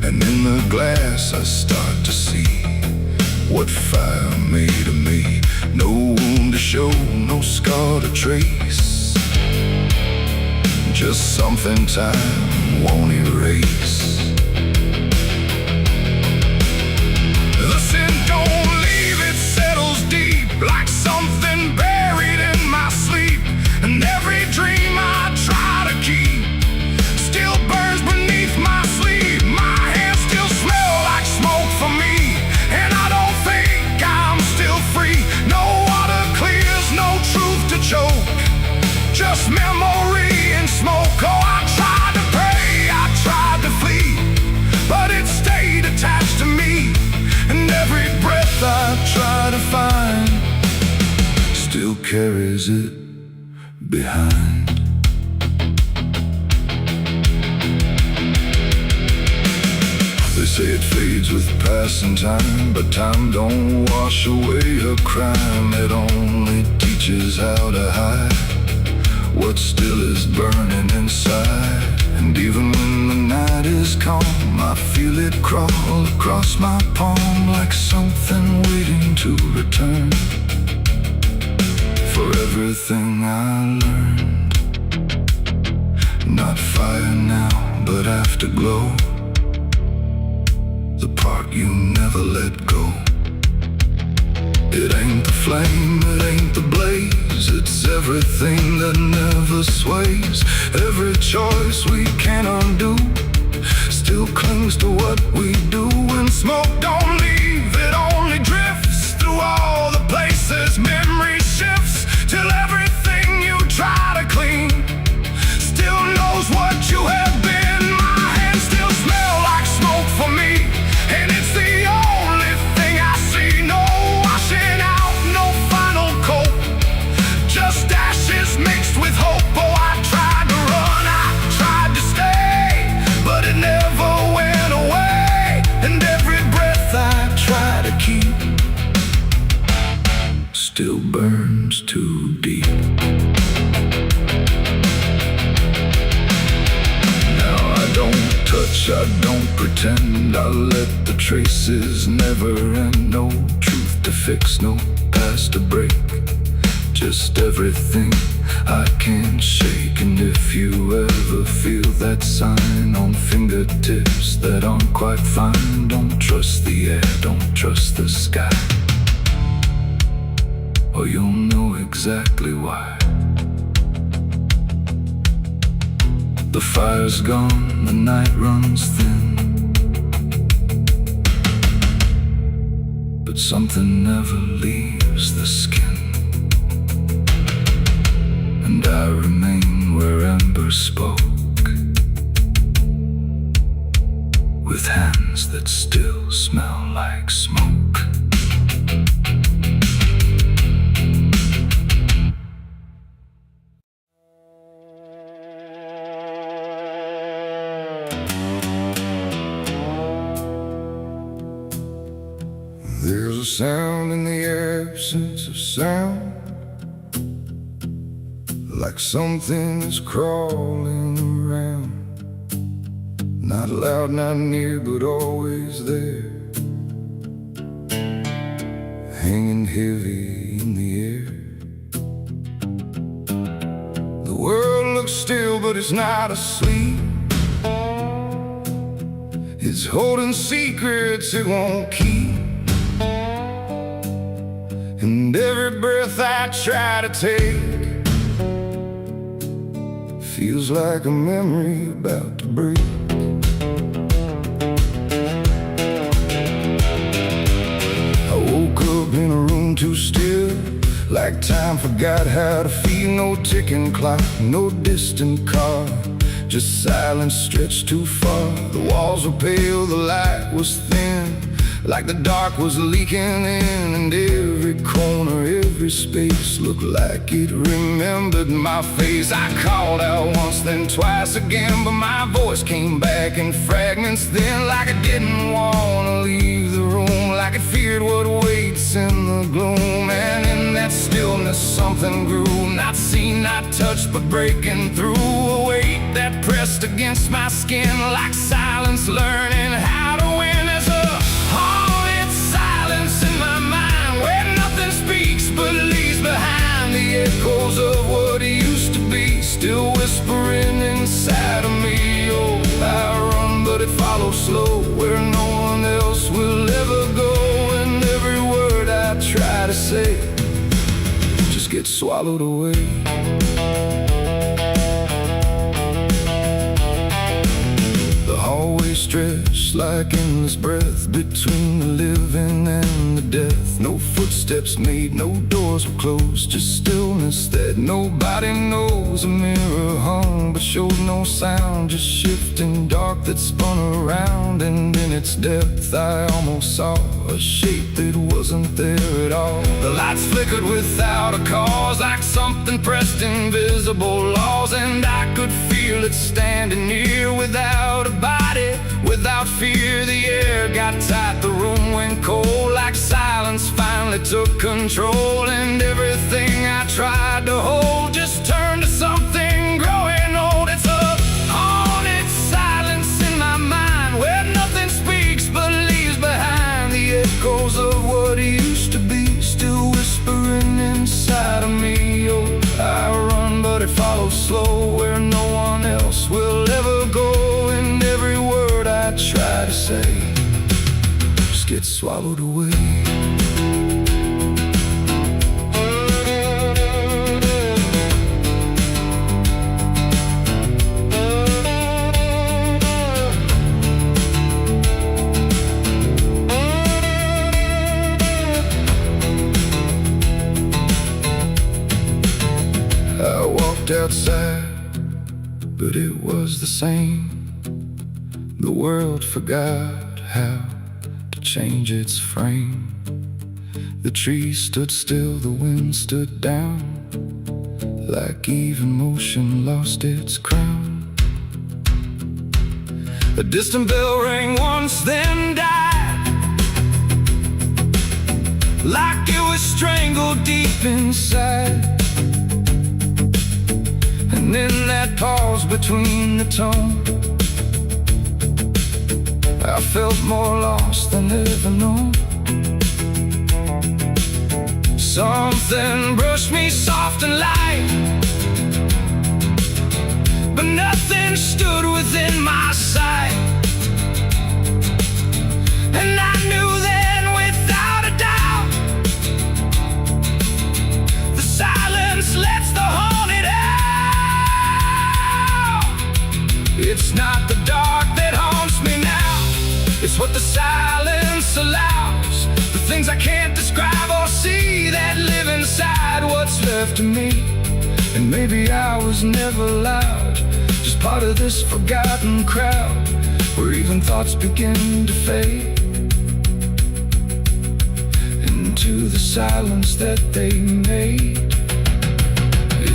And in the glass I start to see what fire made of me. No wound to show, no scar to trace, just something time won't erase. The sin don't leave, it settles deep, like something buried in my sleep. And every dream I try to keep still burns beneath my sleeve. My hands still smell like smoke for me, and I don't think I'm still free. No water clears, no truth to choke, just memory and smoke. Oh, I tried to pray, I tried to flee, but it stayed attached to me. And every breath I try to find still carries it behind. say it fades with passing time, but time don't wash away a crime. It only teaches how to hide what still is burning inside. And even when the night is calm, I feel it crawl across my palm like something waiting to return for everything I learned. Not fire now, but afterglow, the part you never let go. It ain't the flame, it ain't the blaze, it's everything that never sways. Every choice we can't undo still clings to what we do. When smoke don't leave, it only drifts through all the places memory shifts, till everything you try to clean still knows what you have been. My hands still smell like smoke for me, and it's the only thing I see. No washing out, no final coat, just ashes mixed with hope. Oh, I tried to run, I tried to stay, but it never went away. And every breath I try to keep still burns too deep. I don't pretend, I let the traces never end. No truth to fix, no past to break, just everything I can't shake. And if you ever feel that sign on fingertips that aren't quite fine, don't trust the air, don't trust the sky, or you'll know exactly why. The fire's gone, the night runs thin, but something never leaves the skin. And I remain where ember spoke, with hands that still smell like smoke. There's a sound in the absence of sound, like something is crawling around. Not loud, not near, but always there, hanging heavy in the air. The world looks still, but it's not asleep. It's holding secrets it won't keep. And every breath I try to take feels like a memory about to break. I woke up in a room too still, like time forgot how to feel. No ticking clock, no distant car, just silence stretched too far. The walls were pale, the light was thin, like the dark was leaking in. And every corner, every space looked like it remembered my face. I called out once, then twice again, but my voice came back in fragments then, like I didn't want to leave the room, like it feared what waits in the gloom. And in that stillness something grew, not seen, not touched, but breaking through. A weight that pressed against my skin, like silence learning how to win. There's a haunted silence in my mind, where nothing speaks but leaves behind the echoes of what used to be, still whispering inside of me. Oh, I run, but it follows slow, where no one else will ever go. And every word I try to say just gets swallowed away. Always stretched like endless breath between the living and the death. No footsteps made, no doors were closed, just stillness that nobody knows. A mirror hung but showed no sound, just shifting dark that spun around. And in its depth I almost saw a shape that was wasn't there at all. The lights flickered without a cause, like something pressed invisible laws. And I could feel it standing near, without a body, without fear. The air got tight, the room went cold, like silence finally took control. And everything I tried to hold just turned to something growing old. It's a haunted silence in my mind, where nothing speaks but leaves behind the echoes of what used to be, still whispering inside of me. Oh, I run but it follows slow, where no one else will ever go. And every word I try to say just gets swallowed away. I walked outside, but it was the same. The world forgot how to change its frame. The trees stood still, the wind stood down, like even motion lost its crown. A distant bell rang once, then died, like it was strangled deep inside. And in that pause between the tone, I felt more lost than ever known. Something brushed me soft and light, but nothing stood within my sight. And I knew then without a doubt, the silence lets the haunted out. It's not the dark that haunts me now, it's what the silence allows. The things I can't describe or see that live inside what's left of me. And maybe I was never loud, just part of this forgotten crowd, where even thoughts begin to fade into the silence that they made.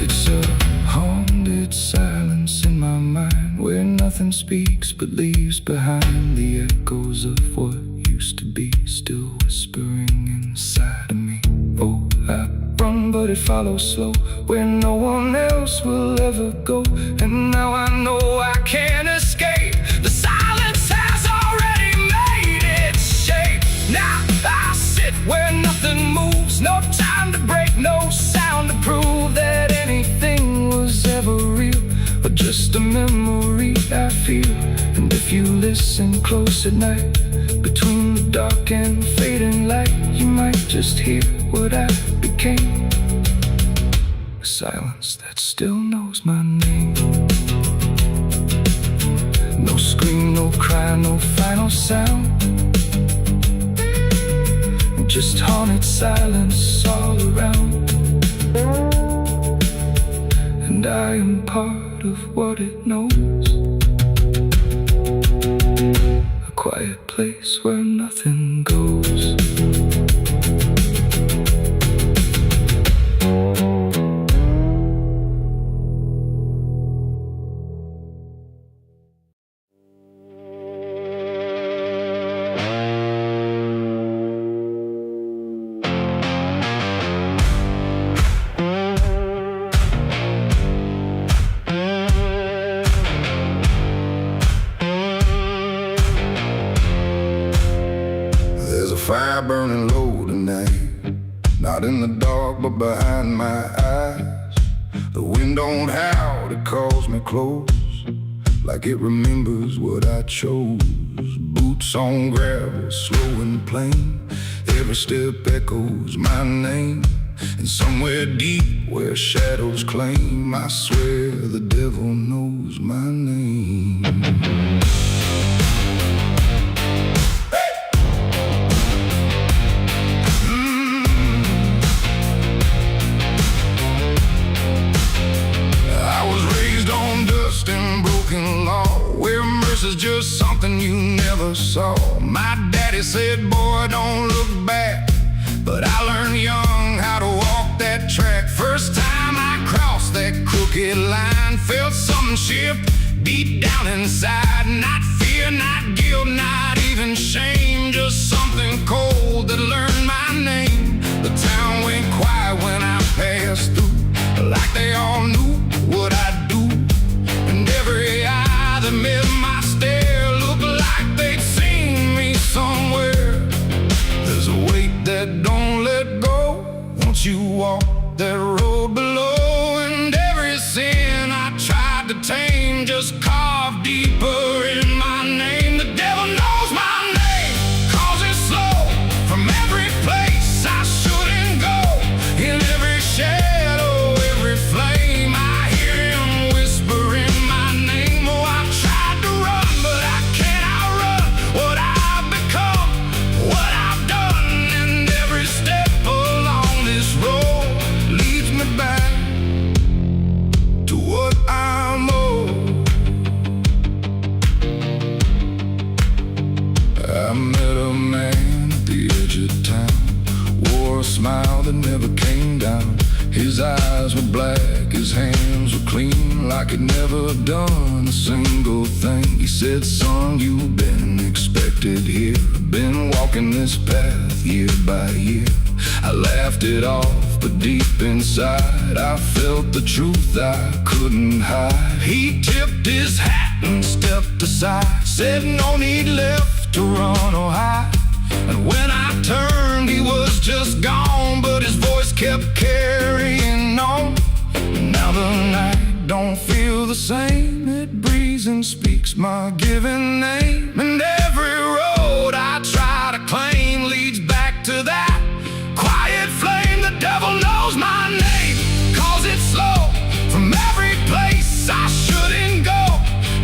It's a haunted silence in my mind, where nothing speaks but leaves behind the echoes of what used to be, still whispering inside of me. Oh, I run but it follows slow, where no one else will ever go. And now I know I can't escape, the silence has already made its shape. Now I sit where nothing moves, no time to break, no sound to prove that anything was ever real, or just a memory I feel. And if you listen close at night, between the dark and fading light, you might just hear what I became, a silence that still knows my name. No scream, no cry, no final sound, just haunted silence all around. And I am part of what it knows, a quiet place where nothing goes. Fire burning low tonight, not in the dark but behind my eyes. The wind don't howl, it calls me close, like it remembers what I chose. Boots on gravel, slow and plain, every step echoes my name. And somewhere deep where shadows claim, I swear the devil knows my name. Is just something you never saw. My daddy said, boy, don't look back, gunship deep down inside. Not fear, not guilt, not even shame, just something cold that learned my name. The town went quiet when I passed through, like they all knew what I'd do. And every eye that met my stare looked like they'd seen me somewhere. There's a weight that don't let go once you walk that road below. And every sin I tried to tame just carved deeper in my name. The devil knows my name, calls it slow. From every place I shouldn't go, in every shadow, every flame, I hear him whispering my name. Oh, I've tried to run, but I can't outrun what I've become, what I've done. And every step along this road leads me back to what I'm owed. I met a man at the edge of town, wore a smile that never came down. His eyes were black, his hands were clean, like he'd never done a single thing. He said, son, you've been expected here, been walking this path year by year. I laughed it off, but deep inside I felt the truth I couldn't hide. He tipped his hat and stepped aside, said no need left to run or hide. And when I turned, he was just gone, but his voice kept carrying on. Now the night don't feel the same, it breathes and speaks my given name. And every road I try to claim leads back to that quiet flame. The devil knows my name, calls it slow. From every place I shouldn't go,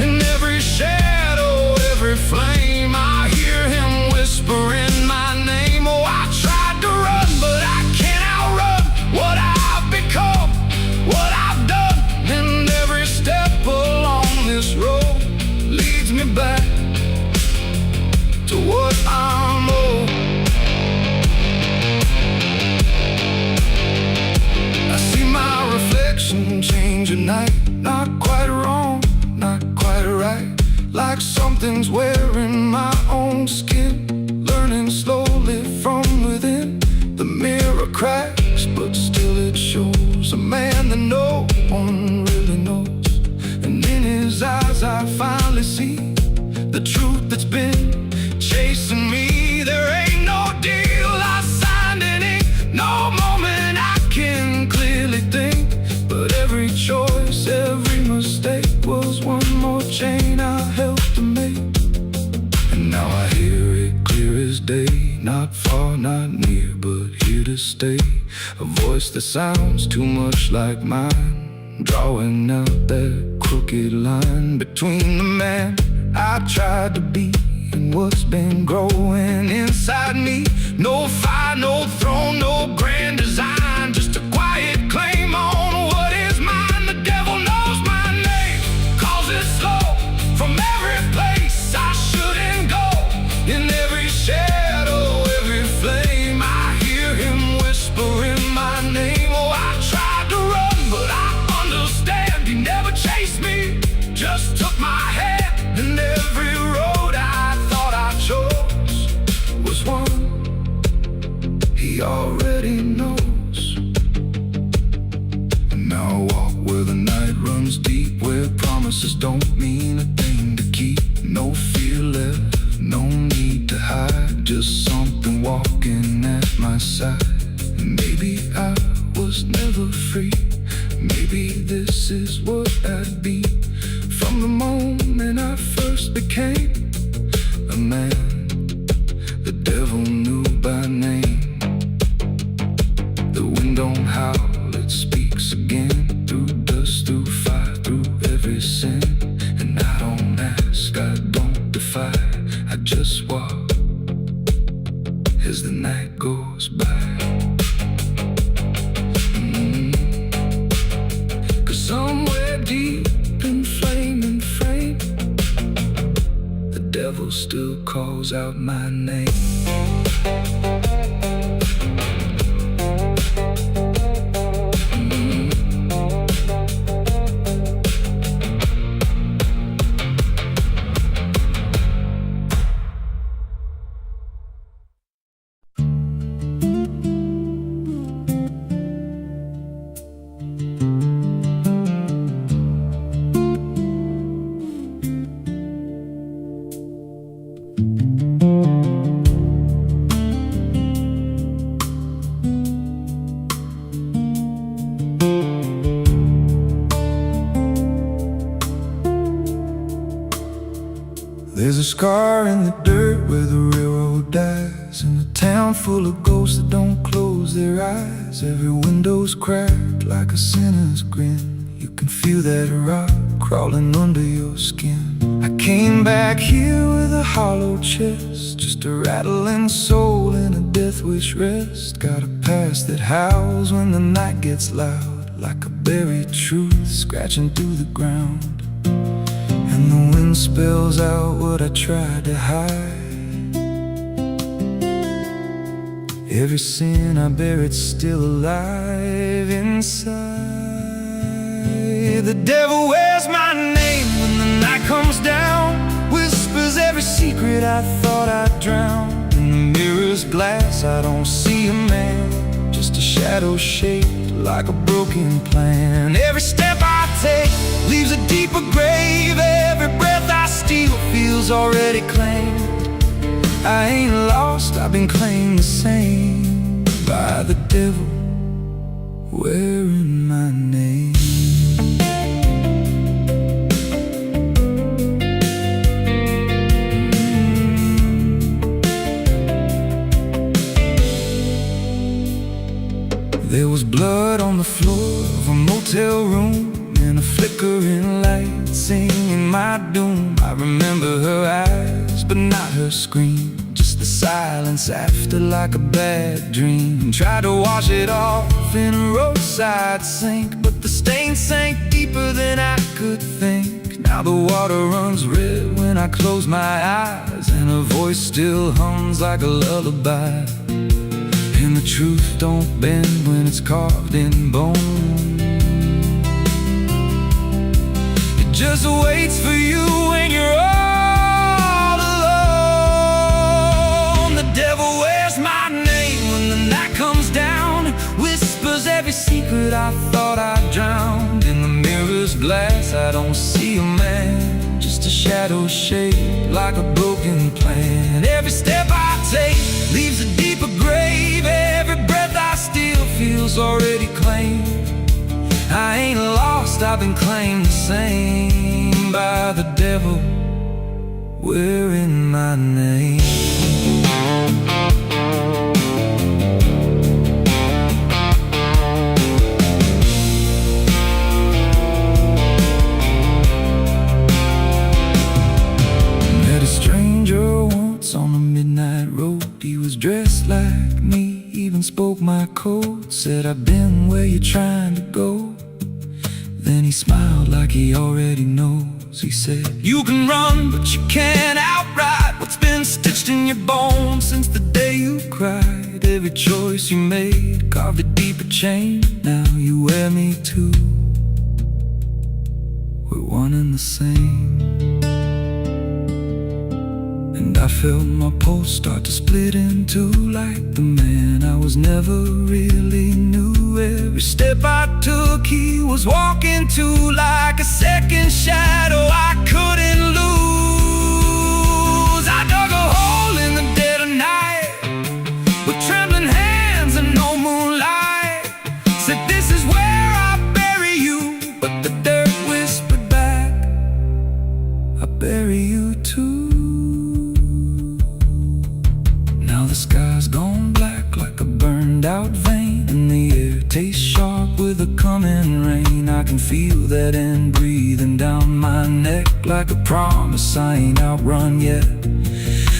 in every shadow, every flame, I hear him whispering my name. Oh, I tried to run, but I can't outrun what I've become, what I've done. And every step along this road leads me back to what I'm owed. I see my reflection change at night, not quite wrong, not quite right, like something's wearing my own skin, learning slowly from within. The mirror cracks, but still it shows a man that no one really knows. And in his eyes I finally see the truth that's been chasing me. There ain't no deal I signed in ink, no moment I can clearly think, but every choice, every mistake was one more chain I helped to make. And now I hear it clear as day, not far, not near, but here to stay. A voice that sounds too much like mine, drawing out that crooked line between the man I tried to be and what's been growing inside me. No fire, no throne, no grand design, just a quiet claim on what is mine. The devil knows my name, calls it slow. From every place I shouldn't go, in every shadow, every flame, I hear him whispering my name. Oh, I tried to run, but I understand he never chased me, just took my hand. And every road I thought I chose was one he already knows. And now I walk where the night runs deep, where promises don't mean a thing to keep. No fear left, no need to hide, just something walking at my side. Maybe I was never free, maybe this is what I'd be. From the moment I first became a man, the devil knew by name. The wind don't howl, it speaks again, through dust, through fire, through every sin. And I don't ask, I don't defy, I just walk as the night goes by. Cause somewhere deep in flame and frame, the devil still calls out my name. scar in the dirt where the railroad dies. In a town full of ghosts that don't close their eyes. Every window's cracked like a sinner's grin. You can feel that rot crawling under your skin. I came back here with a hollow chest, just a rattling soul in a death wish rest. Got a past that howls when the night gets loud, like a buried truth scratching through the ground. And the wind spells out what I tried to hide. Every sin I bear, it's still alive inside. The devil wears my name when the night comes down, whispers every secret I thought I'd drown. In the mirror's glass I don't see a man, just a shadow shaped like a broken plan. Every step I take leaves a deeper grave. Every breath I steal feels already claimed. I ain't lost, I've been claimed the same by the devil wearing my name. There was blood on the floor of a motel room, and a flickering light singing my doom. I remember her eyes, but not her scream, just the silence after like a bad dream. Tried to wash it off in a roadside sink, but the stain sank deeper than I could think. Now the water runs red when I close my eyes, and her voice still hums like a lullaby. And the truth don't bend when it's carved in bone. It just waits for you when you're all alone. The devil wears my name when the night comes down, whispers every secret I thought I'd drowned. In the mirror's glass I don't see a man, just a shadow shaped like a broken plan. Every step I take leaves a deeper grave. Every breath I steal feels already claimed. I ain't lost, I've been claimed the same by the devil wearing my name. Met a stranger once on a midnight road. He was dressed like me, even spoke my code. Said, I've been where you're trying to go. Then he smiled like he already knows. He said, you can run, but you can't outride what's been stitched in your bones since the day you cried. Every choice you made carved a deeper chain. Now you wear me too. We're one and the same. And I felt my pulse start to split in two, like the man I was never really knew. Every step I took he was walking to, like a second shadow I couldn't lose. I dug a hole in the dead of night with trembling hands and no moonlight. Said, this is where I bury you, but the dirt whispered back, I bury you too. The sky's gone black like a burned out vein, and the air tastes sharp with a coming rain. I can feel that end breathing down my neck like a promise I ain't outrun yet.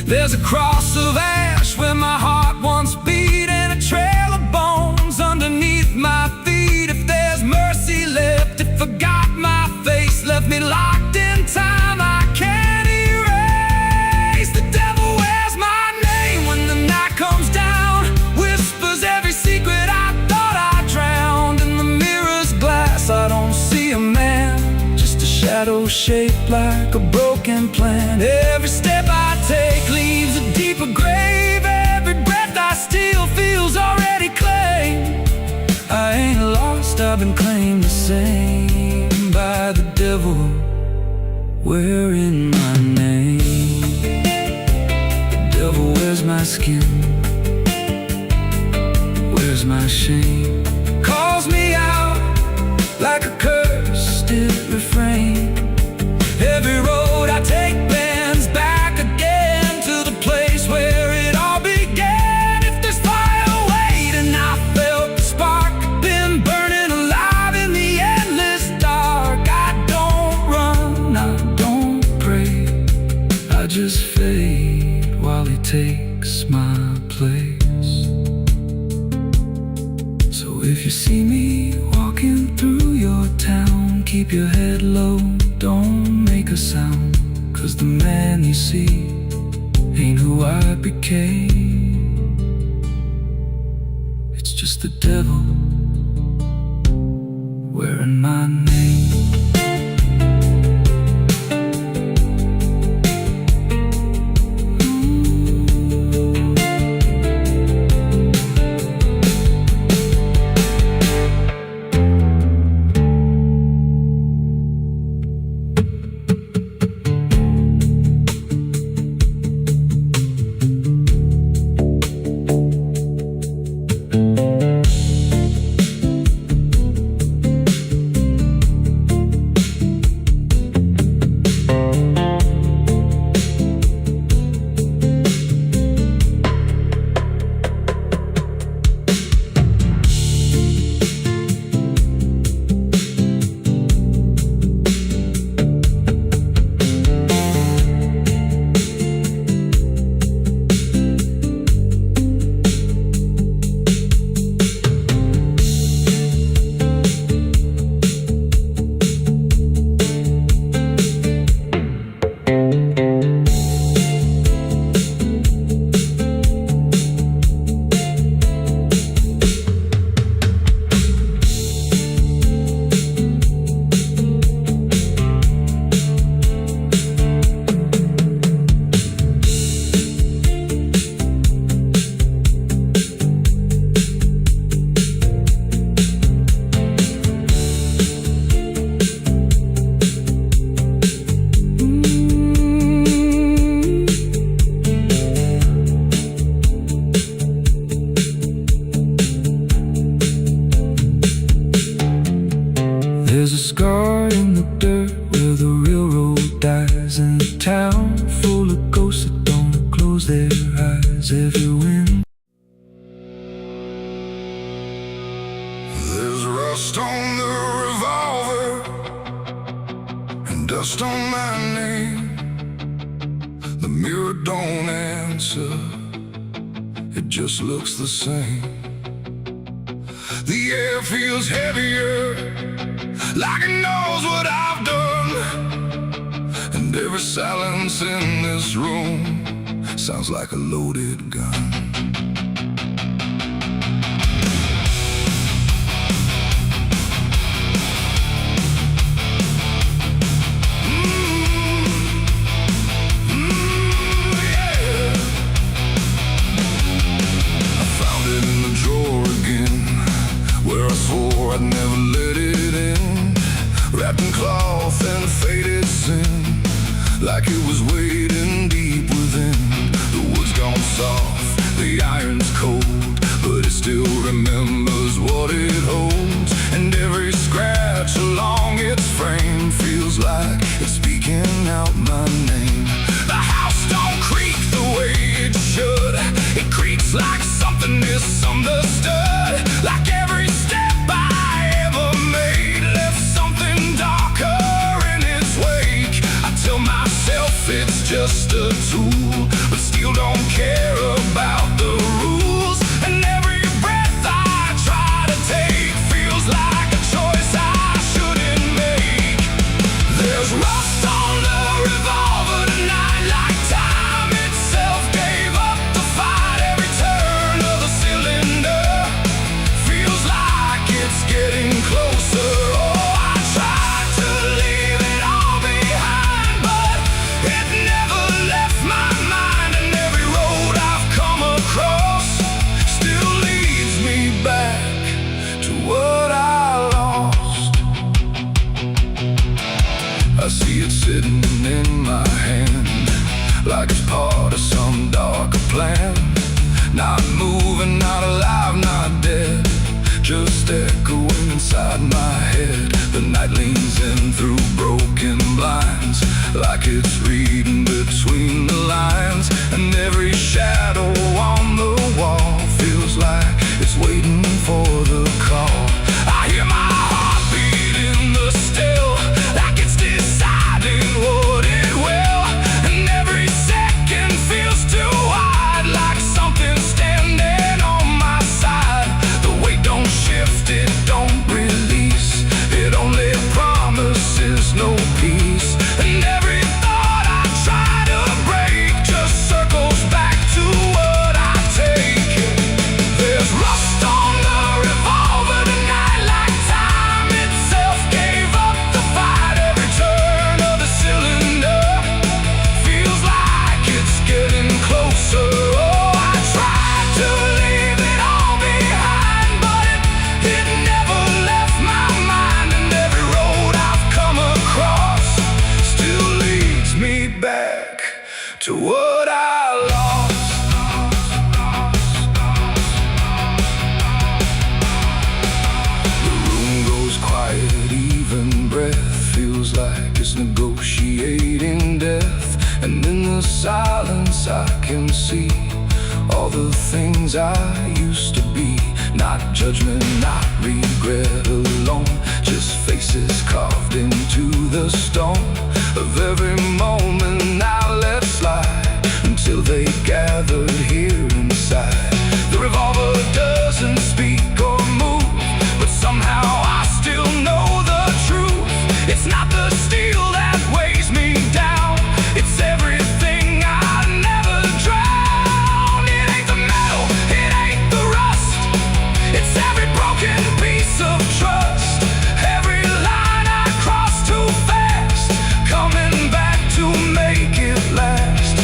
There's a cross of ash where my heart once beat, and a trail of bones underneath my feet. If there's mercy left, it forgot my face, left me locked in time I can't erase. The devil wears my name when the night comes down, whispers every secret I thought I drowned. In the mirror's glass I don't see a man, just a shadow shaped like a broken plan. Every step I take leaves a deeper grave. Every breath I steal feels already claimed. I ain't lost, I've been claimed the same by the devil wearing my name. The devil wears my skin, wears my shame, calls me out like a cursed refrain. Every road I take bends back if you see me walking through your town, keep your head low, don't make a sound, 'cause the man you see ain't who I became. It's just the devil wearing my name. There's a scar in the dirt where the railroad dies, in a town full of ghosts that don't close their eyes. Every wind, there's rust on the revolver and dust on my name. The mirror don't answer, it just looks the same. The air feels heavier, like it knows what I've done. And every silence in this room sounds like a loaded gun. Yeah. I found it in the drawer again, where I swore I'd never let it in. Wrapped in cloth and faded sin, like it was waiting deep within. The wood's gone soft, the iron's cold, but it still remembers what it holds. And every scratch along its frame feels like it's speaking out my name. The house don't creak the way it should, it creaks like something misunderstood. Like every step I ever made left something darker in its wake. I tell myself it's just a tool, but still don't care about the rules. And every breath I try to take feels like a choice I shouldn't make. There's rust on the revolver tonight, like time itself gave up the fight. Every turn of the cylinder feels like it's getting closer. Oh, I tried to leave it all behind, but it never left my mind. And every road I've come across still leads me back to what I lost. I see it sitting in my hand, like it's part of some darker plan. Not moving, not alive, not dead, just echoing inside my head. The night leans in through broken blinds, like it's reading between the lines. And every shadow on the wall feels like it's waiting for the call. I hear my heartbeat in the still, like it's deciding what it will. And every second feels too wide, like something standing on my side. The weight don't shift the things I used to be. Not judgment, not regret alone, just faces carved into the stone of every moment I let slide, until they gathered here inside. The revolver doesn't speak or move, but somehow I still know the truth. It's not the steel that weighs me down, it's everything I never drowned. It ain't the metal, it ain't the rust, it's every broken piece of trust, every line I crossed too fast, coming back to make it last.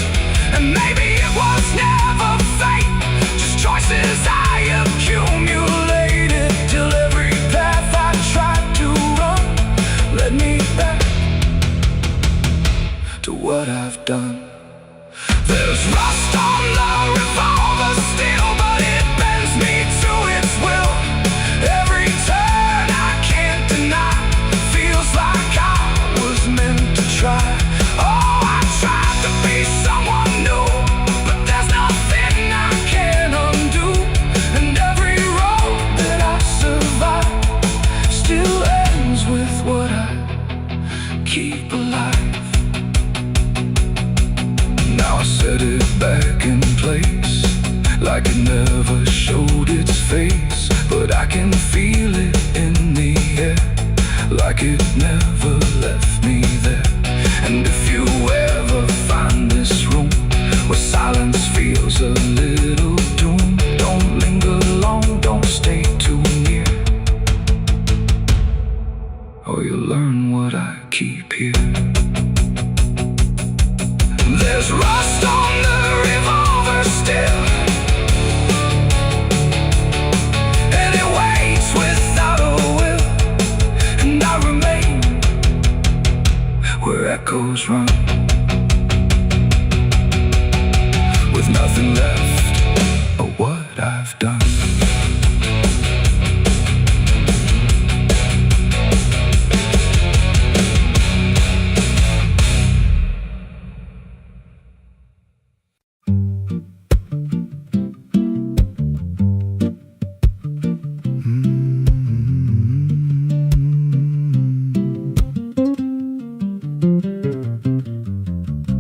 And maybe it was never fate, just choices I accumulated, till every path I tried to run led me back to what I've done. There's rust on the revolver still, but it bends me to its will. Every turn I can't deny, feels like I was meant to try. Oh, I tried to be someone new, but there's nothing I can undo. And every road that I survive still ends with what I keep alive. Now I set it back in place, like it never showed its face, but I can feel it in the air, like it never left me there. And if you ever find this room where silence feels a little doom, don't linger long, don't stay too near, or you'll learn what I keep here. There's rust on the revolver still, and it waits without a will, and I remain where echoes run, with nothing left of what I've done.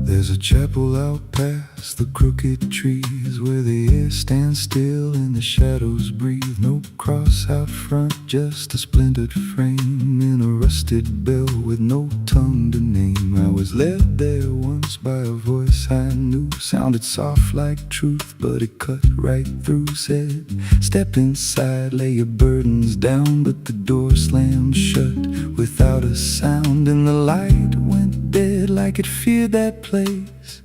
There's a chapel out past the crooked trees, where the air stands still and the shadows breathe. No cross out front, just a splintered frame in a rusted bell with no tongue to name. I was led there once by a voice I knew, sounded soft like truth, but it cut right through. Said, step inside, lay your burdens down, but the door slammed shut without a sound, and the light went dead like it feared that place,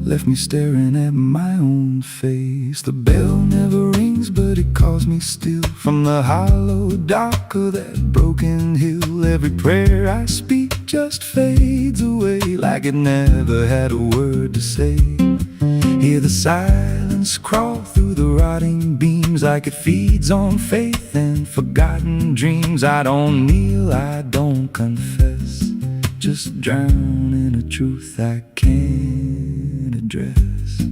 left me staring at my own face. The bell never rings, but it calls me still, from the hollow dark of that broken hill. Every prayer I speak just fades away, like it never had a word to say. Hear the silence crawl through the rotting beams, like it feeds on faith and forgotten dreams. I don't kneel, I don't confess, just drown in a truth I can't address.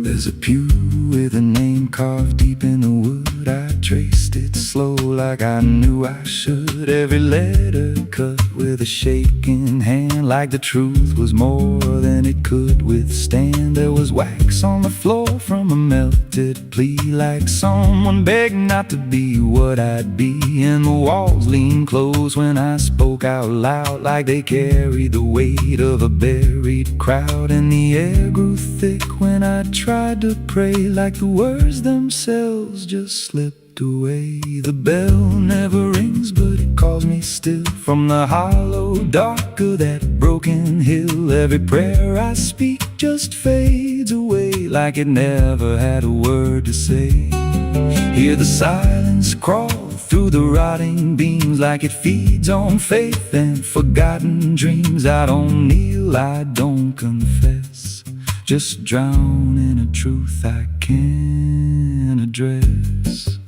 There's a pew with a name carved deep in the wood. I traced it slow like I knew I should. Every letter cut with a shaking hand, like the truth was more than it could withstand. There was wax on the floor from a melted plea, like someone begged not to be what I'd be. And the walls leaned close when I spoke out loud, like they carried the weight of a buried crowd. And the air grew thick when I tried to pray, like the words themselves just slipped away. The bell never rings, but it calls me still, from the hollow dark of that broken hill. Every prayer I speak just fades away, like it never had a word to say. Hear the silence crawl through the rotting beams, like it feeds on faith and forgotten dreams. I don't kneel, I don't confess, just drown in a truth I can't address.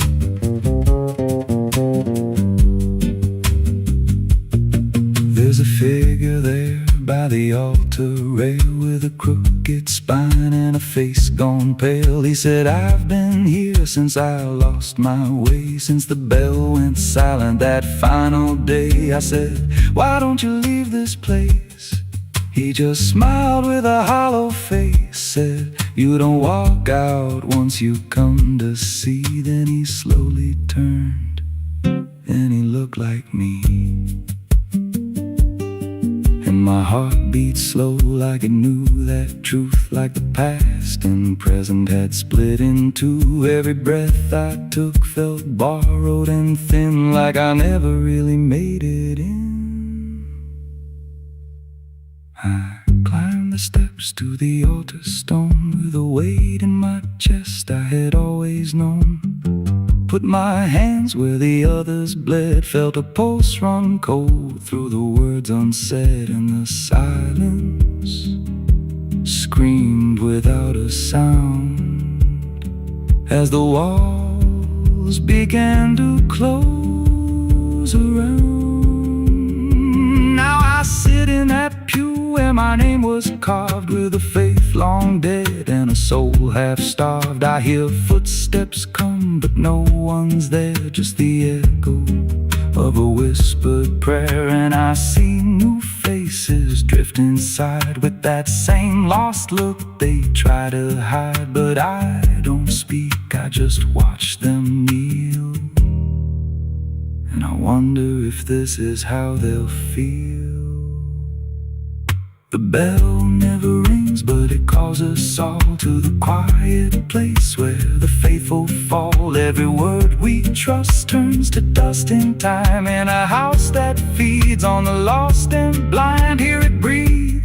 There's a figure there by the the altar rail with a crooked spine and a face gone pale. He said, I've been here since I lost my way, since the bell went silent that final day. I said, why don't you leave this place? He just smiled with a hollow face, said, you don't walk out once you come to see. Then he slowly turned and he looked like me. And my heart beat slow like it knew that truth, like the past and present had split in two. Every breath I took felt borrowed and thin, like I never really made it in. I climbed the steps to the altar stone with a weight in my chest I had always known. Put my hands where the others bled, felt a pulse run cold through the words unsaid, and the silence screamed without a sound as the walls began to close around. Now I sit in that pew where my name was carved, with a faith long dead and a soul half starved. I hear footsteps come, but no one's there, just the echo of a whispered prayer. And I see new faces drift inside with that same lost look they try to hide. But I don't speak, I just watch them kneel, and I wonder if this is how they'll feel. The bell never rings, but it calls us all to the quiet place where the faithful fall. Every word we trust turns to dust in time, in a house that feeds on the lost and blind. Hear it breathe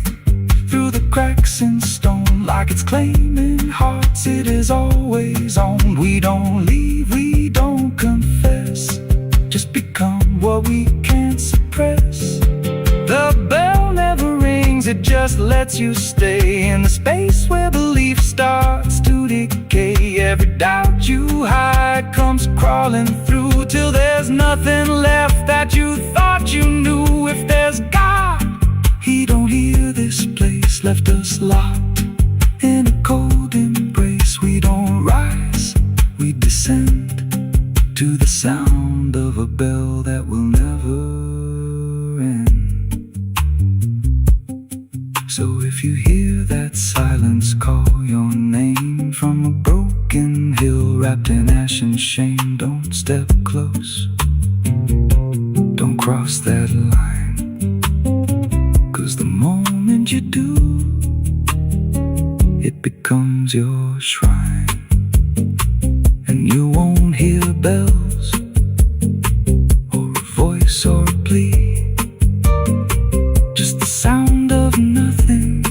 through the cracks in stone, like it's claiming hearts it is always owned. We don't leave, we don't confess, just become what we can't suppress. The bell never rings, it just lets you stay in the space where belief starts to decay. Every doubt you hide comes crawling through, till there's nothing left that you thought you knew. If there's God, He don't hear this place, left us locked in a cold embrace. We don't rise, we descend to the sound of a bell that will never end. So if you hear that silence call your name from a broken hill wrapped in ash and shame, don't step close, don't cross that line, 'cause the moment you do, it becomes your shrine. And you won't hear bells or a voice or a plea, just the sound of nothing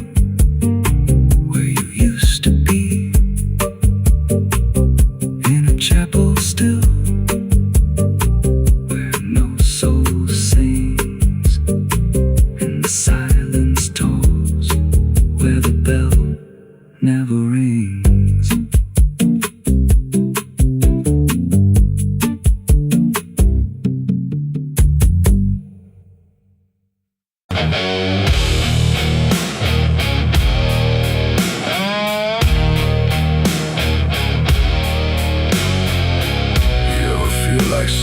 where you used to be, in a chapel still where no soul sings, and the silence tolls where the bell never rings.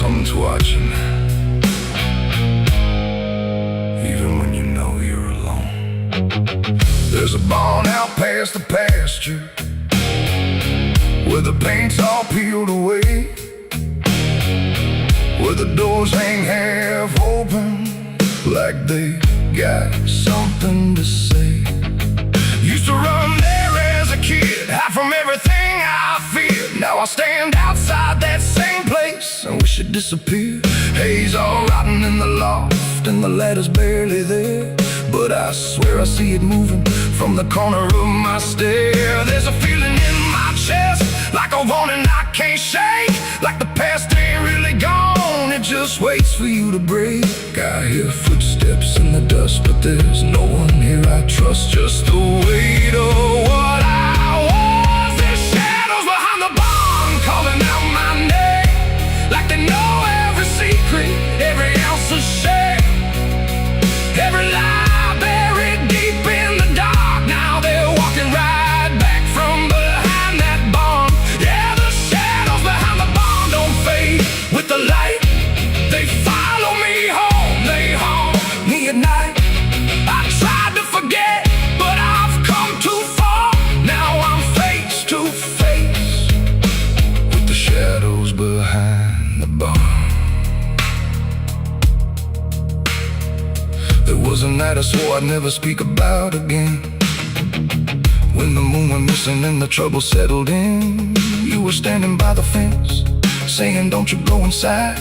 Someone's watching, even when you know you're alone. There's a barn out past the pasture, where the paint's all peeled away, where the doors hang half open, like they got something to say. Used to run there as a kid, hide from everything I feared. Now I stand outside that same place and wish it disappeared. Haze all rotten in the loft and the ladder's barely there, but I swear I see it moving from the corner of my stair. There's a feeling in my chest, like a warning I can't shake, like the past ain't really gone, it just waits for you to break. I hear footsteps in the dust, but there's no one here I trust, just the weight of what I was. There's shadows behind the barn calling out my name, like they know every secret, every ounce of shame, every lie buried deep night I swore I'd never speak about again. When the moon went missing and the trouble settled in, you were standing by the fence, saying don't you go inside.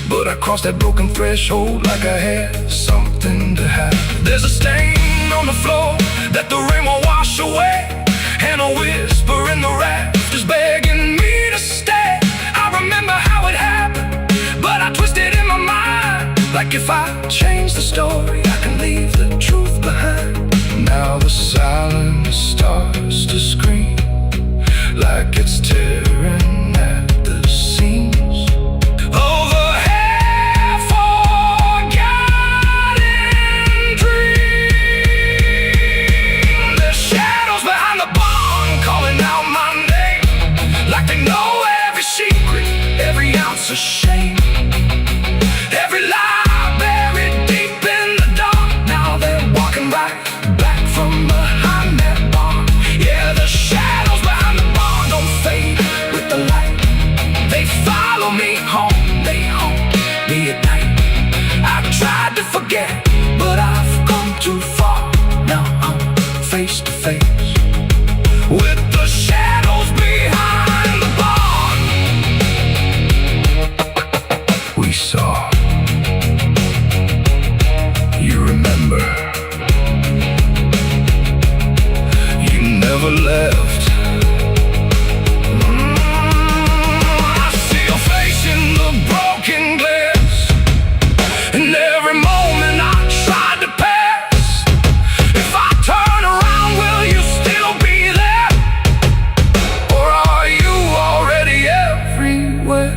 But I crossed that broken threshold like I had something to hide. There's a stain on the floor that the rain won't wash away, and a whisper in the rafters begging me to stay. I remember how it happened, but I twisted in my mind, like if I change the story, I can leave the truth behind. Now the silence starts to scream, like it's tearing at the seams. Over half-forgotten dreams. There's shadows behind the barn calling out my name, like they know every secret, every ounce of shame, every lie buried deep in the dark. Now they're walking right back from behind that barn. Yeah, the shadows behind the barn don't fade with the light. They follow me home, they haunt me at night. I've tried to forget, but I've come too far. Now I'm face to face with the shadows behind the barn. We saw. You remember. You never left. I see your face in the broken glass, and every moment I tried to pass. If I turn around, will you still be there? Or are you already everywhere?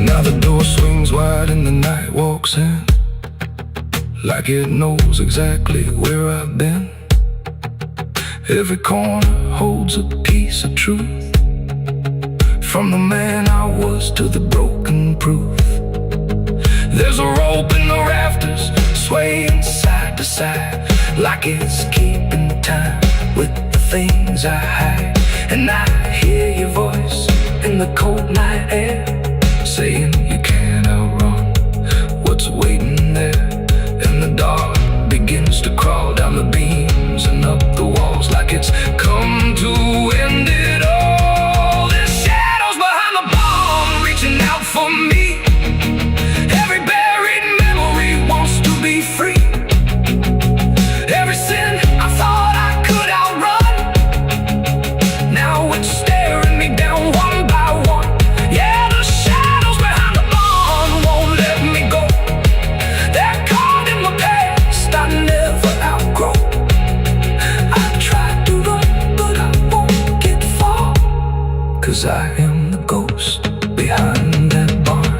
Now the door swings wide and the night walks in, like it knows exactly where I've been. Every corner holds a piece of truth, from the man I was to the broken proof. There's a rope in the rafters, swaying side to side, like it's keeping time with the things I hide. And I hear your voice in the cold night air, saying you can't outrun what's waiting there. And the dark begins to crawl down the beams and up the walls, like it's come to end it all. There's shadows behind the barn reaching out for me. Every buried memory wants to be free. Every sin I thought I could outrun, now it's staring me down one by one. Yeah, the shadows behind the barn won't let me go. They're caught in my past I never outgrow. I tried to run, but I won't get far, 'cause I am the ghost behind that barn.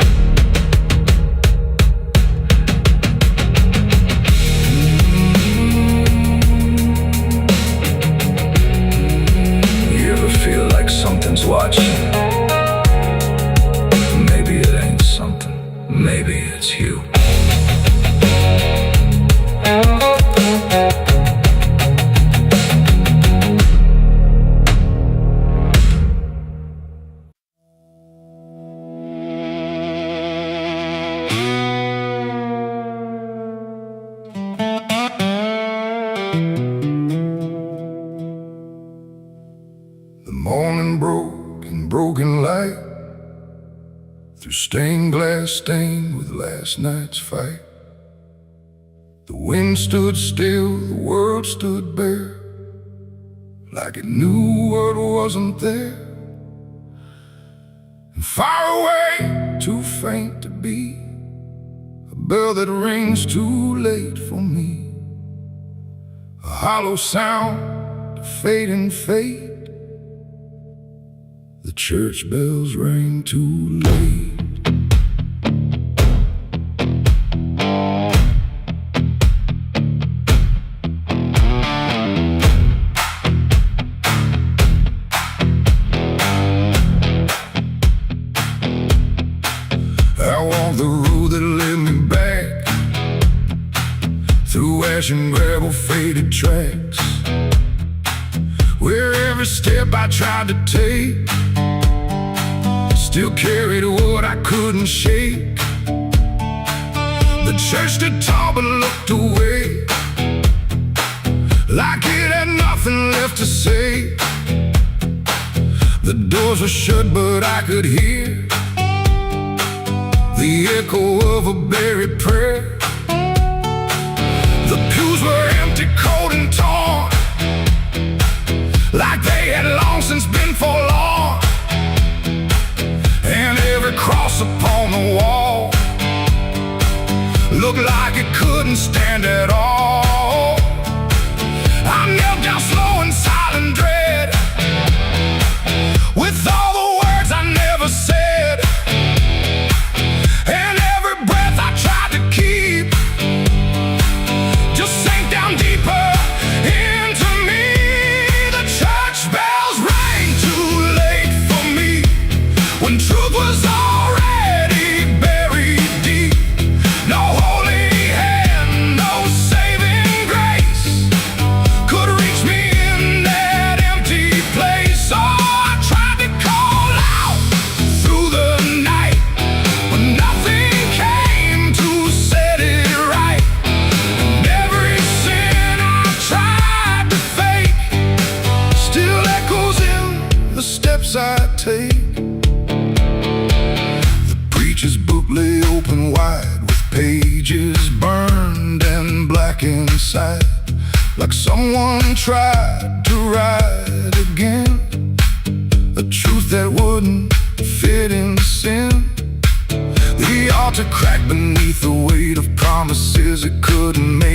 You ever feel like something's watching? Maybe it ain't something, maybe it's you. The morning broke in broken light, through stained glass stained with last night's fight. The wind stood still, the world stood bare, like it knew what wasn't there. And far away, too faint to be, a bell that rings too late for me. A hollow sound, a fading fate. The church bells rang too late. I walk the crashing gravel faded tracks, where every step I tried to take still carried what I couldn't shake. The church stood tall but looked away, like it had nothing left to say. The doors were shut but I could hear the echo of a buried prayer. The pews were empty, cold and torn, like they had long since been forlorn. And every cross upon the wall looked like it couldn't stand at all. I knelt down slow in silent dread, with all the words I never said, and every breath I tried to keep just sank down deeper into me. The church bells rang too late for me, when truth was already buried deep. No holy hand, no saving grace could reach me in that empty place. Oh, I tried to call out through the night, but nothing came to set it right. And every sin I tried to fake still echoes in the steps I take. The preacher's book lay open wide, with pages burned and black inside, like someone tried to write again a truth that wouldn't fit in sin. The altar cracked beneath the weight of promises it couldn't make.